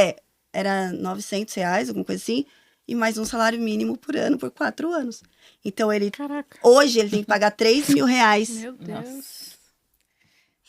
era R$ 900, alguma coisa assim, e mais um salário mínimo por ano, por 4 anos. Então, Caraca. hoje, ele tem que pagar R$ 3.000. Meu Deus. Nossa.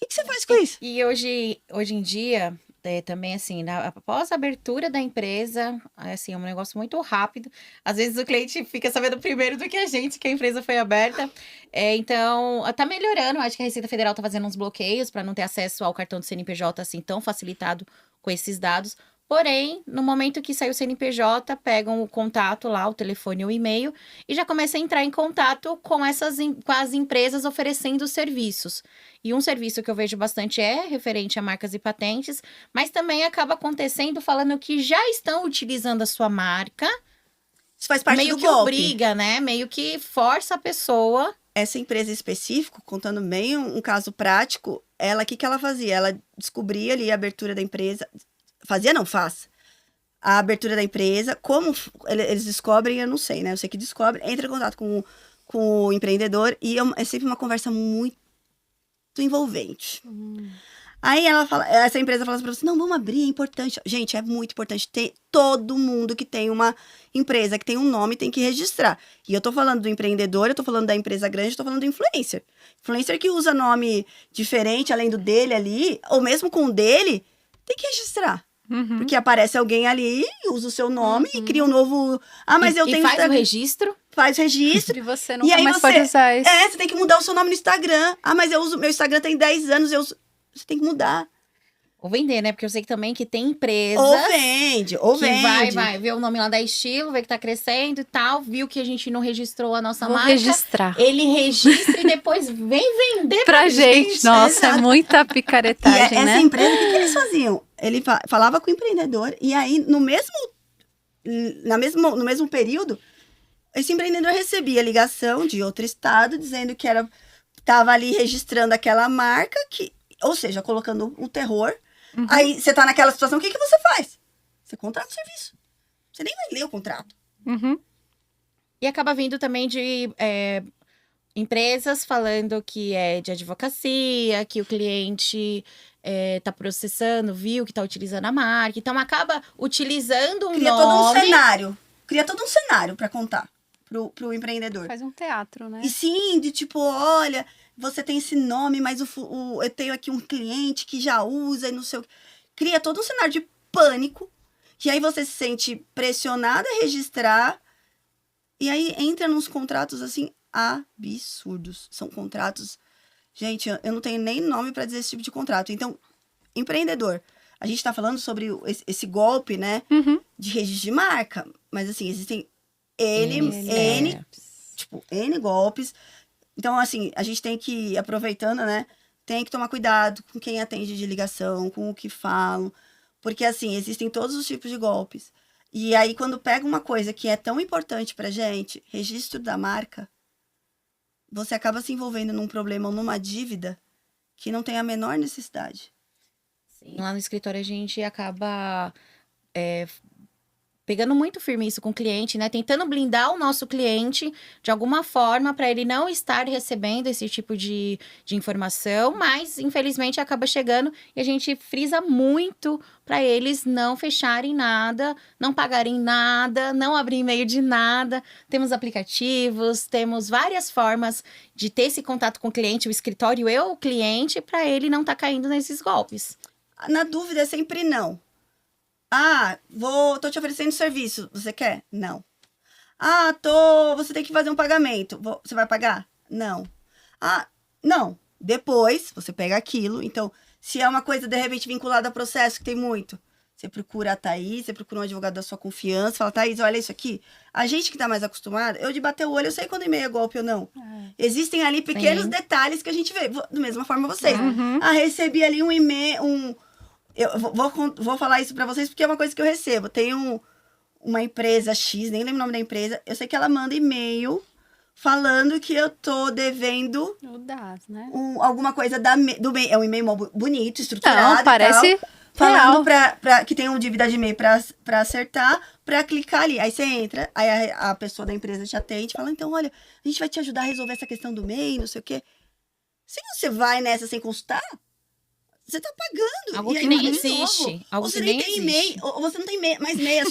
O que você faz com isso? E hoje em dia, também assim, após a abertura da empresa, assim, é um negócio muito rápido. Às vezes o cliente fica sabendo primeiro do que a gente, que a empresa foi aberta. Então, tá melhorando. Acho que a Receita Federal tá fazendo uns bloqueios para não ter acesso ao cartão do CNPJ assim tão facilitado com esses dados. Porém, no momento que sai o CNPJ, pegam o contato lá, o telefone ou o e-mail, e já começa a entrar em contato com com as empresas oferecendo serviços. E um serviço que eu vejo bastante é referente a marcas e patentes, mas também acaba acontecendo falando que já estão utilizando a sua marca, Isso faz parte meio do que golpe. obriga, né? Meio que força a pessoa. Essa empresa específica, contando bem um caso prático, o que ela fazia? Ela descobria ali a abertura da empresa. Fazia, não, faz. A abertura da empresa. Como eles descobrem, eu não sei, né? Eu sei que descobre, entra em contato com o empreendedor e é sempre uma conversa muito envolvente. Aí essa empresa fala pra você, não, vamos abrir, é importante. Gente, é muito importante ter todo mundo que tem uma empresa, que tem um nome, tem que registrar. E eu tô falando do empreendedor, eu tô falando da empresa grande, eu tô falando do influencer. Influencer que usa nome diferente, além do dele ali, ou mesmo com o dele, tem que registrar. Uhum. Porque aparece alguém ali, usa o seu nome e cria um novo... Ah, mas eu e tenho... faz o Instagram. registro. Faz o registro. E você E nunca aí mais pode usar isso. você tem que mudar o seu nome no Instagram. Ah, mas meu Instagram tem 10 anos, você tem que mudar. Ou vender, né? Porque eu sei que também que tem empresas... Ou que vende. vai ver o nome lá da Estilo, vê que tá crescendo e tal, viu que a gente não registrou a nossa Vou marca. registrar. Ele registra e depois vem vender Pra gente. Nossa, é Exato. muita E picaretagem, essa né? empresa, o que eles faziam? Ele falava com o empreendedor e aí, no mesmo período, esse empreendedor recebia ligação de outro estado dizendo que tava ali registrando aquela marca, ou seja, colocando o terror. Uhum. Aí você tá naquela situação, o que você faz? Você contrata o serviço. Você nem vai ler o contrato. Uhum. E acaba vindo também de empresas falando que é de advocacia, que o cliente tá processando, viu que tá utilizando a marca. Então acaba utilizando um Cria todo um nome. cenário. Cria todo um cenário pra contar pro empreendedor. Faz um teatro, né? E sim, de tipo, olha, você tem esse nome, mas eu tenho aqui um cliente que já usa e não sei o que. Cria todo um cenário de pânico. E aí você se sente pressionada a registrar. E aí entra nos contratos, assim, absurdos. São contratos... Gente, eu não tenho nem nome para dizer esse tipo de contrato. Então, empreendedor, a gente tá falando sobre esse golpe, né? Uhum. De registro de marca. Mas, assim, existem N N golpes. Então, assim, a gente tem que, aproveitando, né? Tem que tomar cuidado com quem atende de ligação, com o que falam. Porque, assim, existem todos os tipos de golpes. E aí, quando pega uma coisa que é tão importante pra gente, registro da marca, você acaba se envolvendo num problema ou numa dívida que não tem a menor necessidade. Sim. Lá no escritório a gente acaba pegando muito firme isso com o cliente, né? Tentando blindar o nosso cliente de alguma forma para ele não estar recebendo esse tipo de informação, mas infelizmente acaba chegando e a gente frisa muito para eles não fecharem nada, não pagarem nada, não abrir e-mail de nada. Temos aplicativos, temos várias formas de ter esse contato com o cliente, o escritório e o cliente, para ele não estar caindo nesses golpes. Na dúvida, é sempre não. Ah, tô te oferecendo serviço. Você quer? Não. Ah, você tem que fazer um pagamento. Você vai pagar? Não. Ah, não. Depois, você pega aquilo. Então, se é uma coisa, de repente, vinculada a processo, que tem muito, você procura a Thaís, você procura um advogado da sua confiança, fala, Thaís, olha isso aqui. A gente que tá mais acostumado, eu de bater o olho, eu sei quando e-mail é golpe ou não. Existem ali pequenos detalhes que a gente vê. Da mesma forma vocês. Uhum. Ah, recebi ali um e-mail, eu vou falar isso pra vocês porque é uma coisa que eu recebo. Tem uma empresa X, nem lembro o nome da empresa. Eu sei que ela manda e-mail falando que eu tô devendo O DAS, né? alguma coisa do e-mail. É um e-mail bonito, estruturado. Não, parece... falando que tem um dívida de e-mail pra acertar, pra clicar ali. Aí você entra, aí a pessoa da empresa te atende e fala, então, olha, a gente vai te ajudar a resolver essa questão do e-mail, não sei o quê. Se você vai nessa sem consultar, você tá pagando. Algo E aí, que nem de existe. novo, Algo ou você que nem nem tem existe. e-mail, ou você não tem mais e-mail,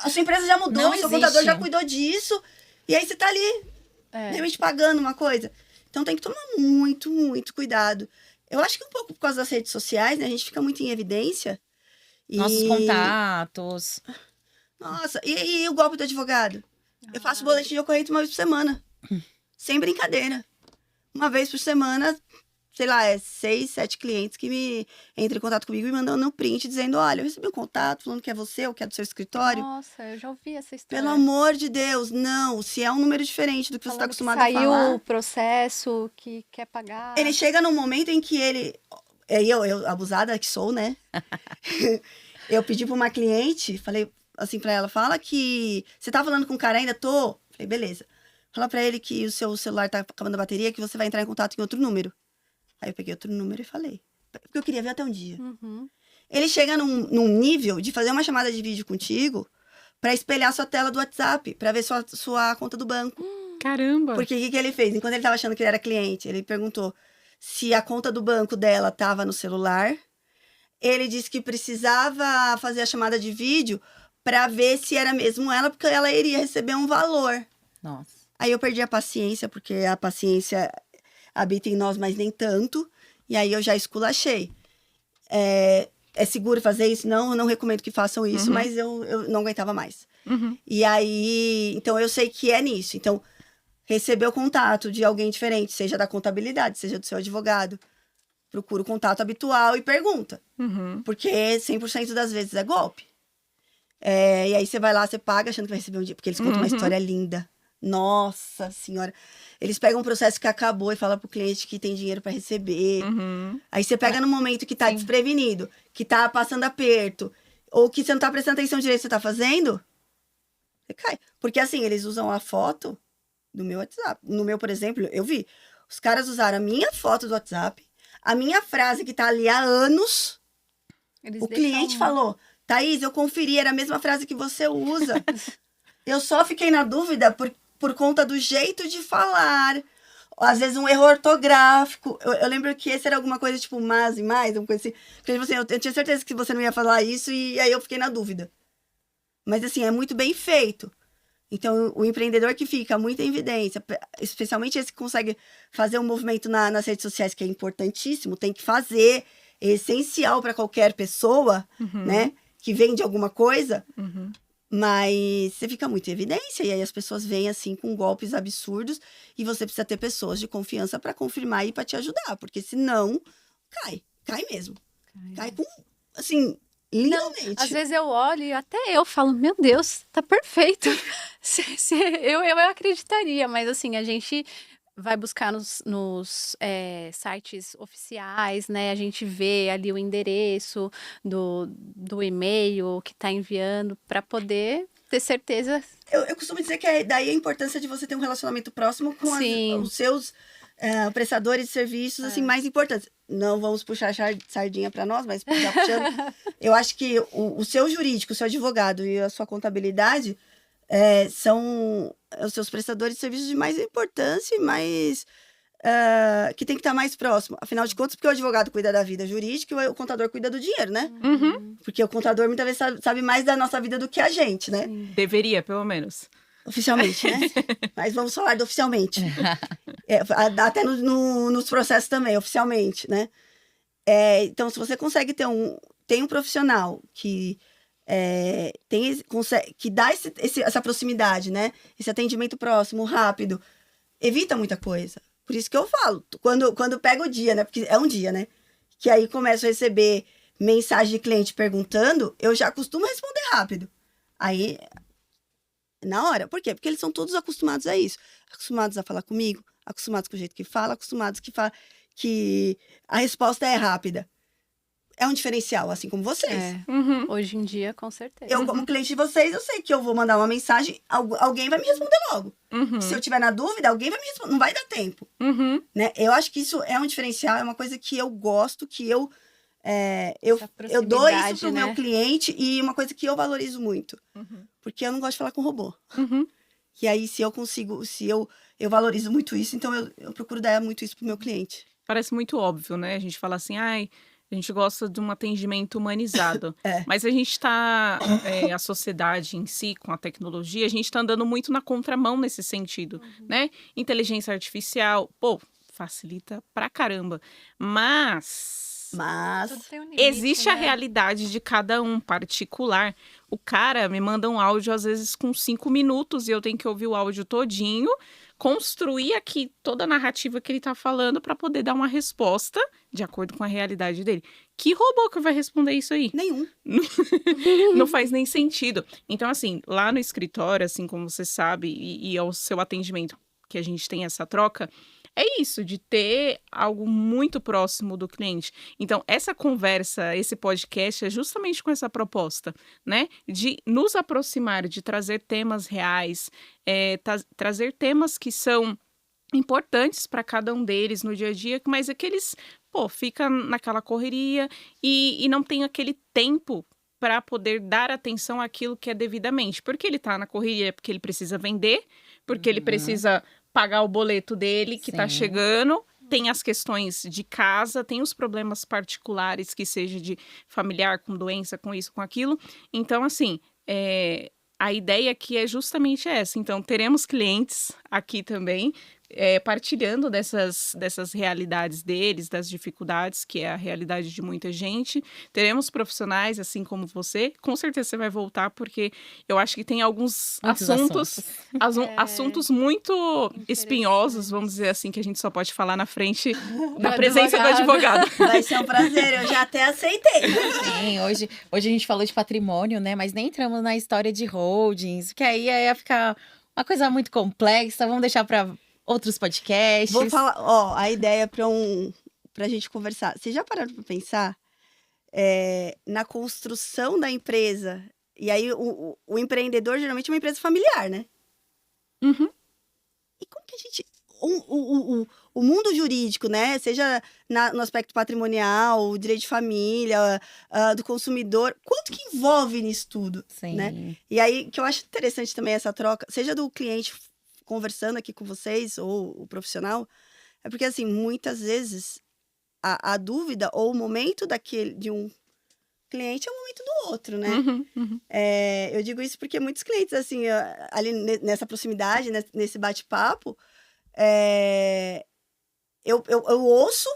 a sua empresa já mudou, Não o seu existe. contador já cuidou disso, e aí você tá ali, É. de repente, pagando uma coisa. Então tem que tomar muito, muito cuidado. Eu acho que um pouco por causa das redes sociais, né? A gente fica muito em evidência. Nossos contatos. Nossa, e o golpe do advogado? Eu faço boletim de ocorrência uma vez por semana. Sem brincadeira. Uma vez por semana, sei lá, 6, 7 clientes que me entram em contato comigo e mandam no print dizendo, olha, eu recebi um contato falando que é você ou que é do seu escritório. Nossa, eu já ouvi essa história. Pelo amor de Deus, não. Se é um número diferente do que você está Falando que acostumado a saiu falar. o processo, que quer pagar. Ele chega num momento em que ele... Eu abusada que sou, né? Eu pedi para uma cliente, falei assim para ela, fala que... Você tá falando com o cara ainda? Tô. Falei, beleza. Fala para ele que o seu celular tá acabando a bateria, que você vai entrar em contato em outro número. Aí eu peguei outro número e falei. Porque eu queria ver até um dia. Uhum. Ele chega num nível de fazer uma chamada de vídeo contigo para espelhar sua tela do WhatsApp, para ver sua conta do banco. Caramba. Porque o que ele fez? Enquanto ele tava achando que ele era cliente, ele perguntou se a conta do banco dela tava no celular. Ele disse que precisava fazer a chamada de vídeo para ver se era mesmo ela, porque ela iria receber um valor. Nossa. Aí eu perdi a paciência, porque a paciência habita em nós, mas nem tanto. E aí eu já esculachei. É seguro fazer isso? Não, eu não recomendo que façam isso, mas eu não aguentava mais. E aí, então eu sei que é nisso. Então, receber o contato de alguém diferente, seja da contabilidade, seja do seu advogado, procura o contato habitual e pergunta. Porque 100% das vezes é golpe. E aí você vai lá, você paga achando que vai receber um dia, porque eles contam uma história linda. Nossa senhora. Eles pegam um processo que acabou e falam pro cliente que tem dinheiro para receber. Aí você pega no momento que tá desprevenido, que tá passando aperto, ou que você não tá prestando atenção direito no que você tá fazendo, você cai. Porque assim, eles usam a foto do meu WhatsApp. No meu, por exemplo, eu vi. Os caras usaram a minha foto do WhatsApp, a minha frase que tá ali há anos. Eles O deixam cliente falou, Thaís, eu conferi, era a mesma frase que você usa. Eu só fiquei na dúvida por conta do jeito de falar. Às vezes um erro ortográfico. Eu lembro que esse era alguma coisa tipo mas e mais, uma coisa assim. Porque tipo assim, eu tinha certeza que você não ia falar isso e aí eu fiquei na dúvida. Mas assim, é muito bem feito. Então, o empreendedor que fica muito em evidência, especialmente esse que consegue fazer um movimento nas redes sociais, que é importantíssimo, tem que fazer, é essencial para qualquer pessoa, né? Que vende alguma coisa. Mas você fica muito em evidência, e aí as pessoas vêm assim com golpes absurdos, e você precisa ter pessoas de confiança para confirmar e para te ajudar, porque senão cai mesmo. Cai com, assim, lindamente. Às vezes eu olho e até eu falo, meu Deus, tá perfeito. Eu acreditaria, mas assim, a gente vai buscar nos sites oficiais, né? A gente vê ali o endereço do e-mail que está enviando para poder ter certeza. Eu costumo dizer que daí a importância de você ter um relacionamento próximo com os seus prestadores de serviços assim, mais importantes. Não vamos puxar sardinha para nós, mas já puxando. Eu acho que o seu jurídico, o seu advogado e a sua contabilidade são os seus prestadores de serviços de mais importância e mais... que tem que estar mais próximo. Afinal de contas, porque o advogado cuida da vida jurídica e o contador cuida do dinheiro, né? Porque o contador muitas vezes sabe mais da nossa vida do que a gente, né? Deveria, pelo menos. Oficialmente, né? Mas vamos falar do oficialmente. Até nos processos também, oficialmente, né? Então, se você consegue tem um profissional que que dá essa proximidade, né? Esse atendimento próximo, rápido, evita muita coisa. Por isso que eu falo, quando pega o dia, né? Porque é um dia, né? Que aí começo a receber mensagem de cliente perguntando, eu já costumo responder rápido. Aí, na hora. Por quê? Porque eles são todos acostumados a isso. Acostumados a falar comigo, acostumados com o jeito que fala, acostumados que a resposta é rápida. É um diferencial, assim como vocês. Hoje em dia, com certeza. Eu, como cliente de vocês, eu sei que eu vou mandar uma mensagem, alguém vai me responder logo. Se eu tiver na dúvida, alguém vai me responder. Não vai dar tempo. Né? Eu acho que isso é um diferencial, é uma coisa que eu gosto, que eu Eu dou isso pro né? meu cliente e uma coisa que eu valorizo muito. Porque eu não gosto de falar com robô. E aí, se eu valorizo muito isso, então eu procuro dar muito isso pro meu cliente. Parece muito óbvio, né? A gente fala assim, ai, a gente gosta de um atendimento humanizado. Mas a gente tá, a sociedade em si, com a tecnologia, a gente tá andando muito na contramão nesse sentido, né? Inteligência artificial, pô, facilita pra caramba. Mas Tudo tem um limite, existe a né? realidade de cada um particular. O cara me manda um áudio, às vezes, com 5 minutos, e eu tenho que ouvir o áudio todinho, construir aqui toda a narrativa que ele tá falando para poder dar uma resposta de acordo com a realidade dele. Que robô que vai responder isso aí? Nenhum. Não faz nem sentido. Então, assim, lá no escritório, assim como você sabe, e ao seu atendimento, que a gente tem essa troca, é isso, de ter algo muito próximo do cliente. Então, essa conversa, esse podcast é justamente com essa proposta, né? De nos aproximar, de trazer temas reais, trazer temas que são importantes para cada um deles no dia a dia, mas é que eles, fica naquela correria e não tem aquele tempo para poder dar atenção àquilo que é devidamente. Porque ele está na correria, porque ele precisa vender, porque ele precisa pagar o boleto dele que está chegando, tem as questões de casa, tem os problemas particulares, que seja de familiar, com doença, com isso, com aquilo. Então, assim, a ideia aqui é justamente essa. Então, teremos clientes aqui também, partilhando dessas realidades deles, das dificuldades, que é a realidade de muita gente. Teremos profissionais, assim como você. Com certeza você vai voltar, porque eu acho que tem alguns assuntos muito espinhosos, vamos dizer assim, que a gente só pode falar na frente da presença do advogado. Vai ser um prazer, eu já até aceitei. Sim, hoje a gente falou de patrimônio, né? Mas nem entramos na história de holdings, que aí ia ficar uma coisa muito complexa. Vamos deixar para outros podcasts. Vou falar, a ideia pra gente conversar. Vocês já pararam pra pensar na construção da empresa? E aí, o empreendedor geralmente é uma empresa familiar, né? E como que a gente... O mundo jurídico, né? Seja no aspecto patrimonial, o direito de família, do consumidor, quanto que envolve nisso tudo, Sim. né? E aí, que eu acho interessante também essa troca, seja do cliente conversando aqui com vocês, ou o profissional, é porque, assim, muitas vezes a dúvida ou o momento de um cliente é o momento do outro, né? Eu digo isso porque muitos clientes, assim, ali nessa proximidade, nesse bate-papo, eu ouço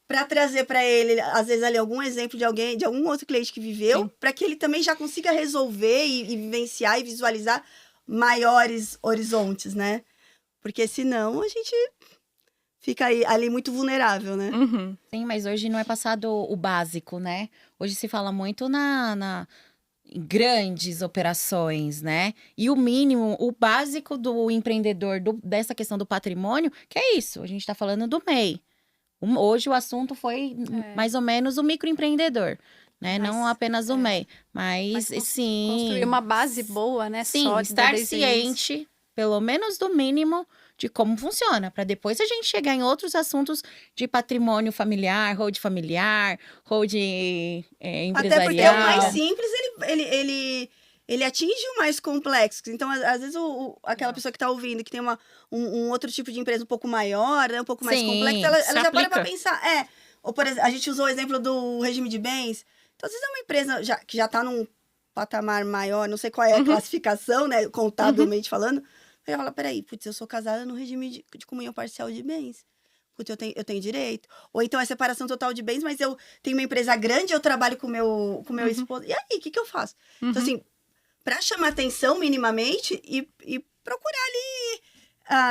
para trazer para ele, às vezes, ali algum exemplo de algum outro cliente que viveu, para que ele também já consiga resolver e vivenciar e visualizar maiores horizontes, né? Porque senão a gente fica ali muito vulnerável, né? Sim, mas hoje não é passado o básico, né? Hoje se fala muito em grandes operações, né? E o mínimo, o básico do empreendedor, dessa questão do patrimônio, que é isso, a gente tá falando do MEI. Hoje o assunto foi mais ou menos o microempreendedor, né? Não apenas o MEI, mas sim... Construir uma base boa, né? Sim, sólida estar desde o início. ciente, pelo menos do mínimo, de como funciona, para depois a gente chegar em outros assuntos de patrimônio familiar, hold empresarial. Até porque o mais simples, ele atinge o mais complexo. Então, às vezes, aquela pessoa que está ouvindo, que tem um outro tipo de empresa um pouco maior, né, um pouco mais complexa, ela já para pensar. Ou, por exemplo, a gente usou o exemplo do regime de bens. Então, às vezes, é uma empresa que já está num patamar maior, não sei qual é a classificação, né, contabilmente falando. Aí ela fala, peraí, eu sou casada no regime de comunhão parcial de bens. Putz, eu tenho direito. Ou então é separação total de bens, mas eu tenho uma empresa grande, eu trabalho com meu esposo. E aí, o que eu faço? Então, assim, para chamar atenção minimamente e procurar ali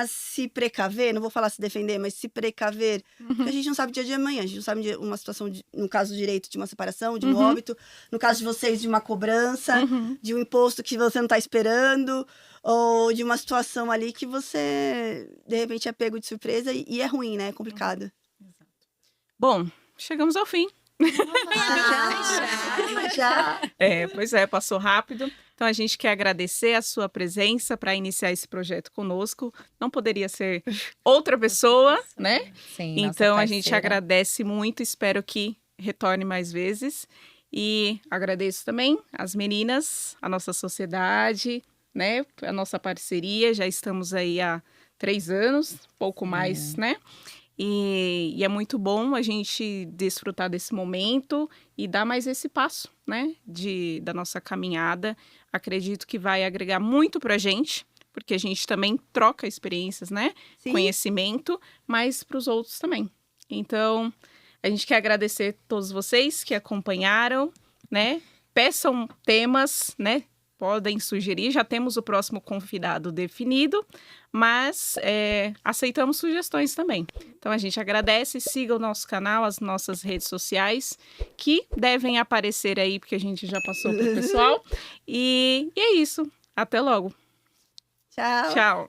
se precaver, não vou falar se defender, mas se precaver, porque a gente não sabe o dia de amanhã, a gente não sabe de uma situação, no caso do direito, de uma separação, de um óbito, no caso de vocês, de uma cobrança, de um imposto que você não está esperando, ou de uma situação ali que você, de repente, é pego de surpresa e é ruim, né? É complicado. Bom, chegamos ao fim. Já. Pois é, passou rápido. Então, a gente quer agradecer a sua presença para iniciar esse projeto conosco. Não poderia ser outra pessoa, né? Sim, então, nossa a gente parceira. agradece muito. Espero que retorne mais vezes. E agradeço também as meninas, a nossa sociedade, né? A nossa parceria. Já estamos aí há 3 anos, pouco mais, né? E é muito bom a gente desfrutar desse momento e dar mais esse passo, né? Da nossa caminhada. Acredito que vai agregar muito pra gente, porque a gente também troca experiências, né? Sim. Conhecimento, mas para os outros também. Então, a gente quer agradecer a todos vocês que acompanharam, né? Peçam temas, né? Podem sugerir, já temos o próximo convidado definido, mas aceitamos sugestões também. Então, a gente agradece, siga o nosso canal, as nossas redes sociais, que devem aparecer aí, porque a gente já passou para o pessoal. E é isso. Até logo. Tchau. Tchau.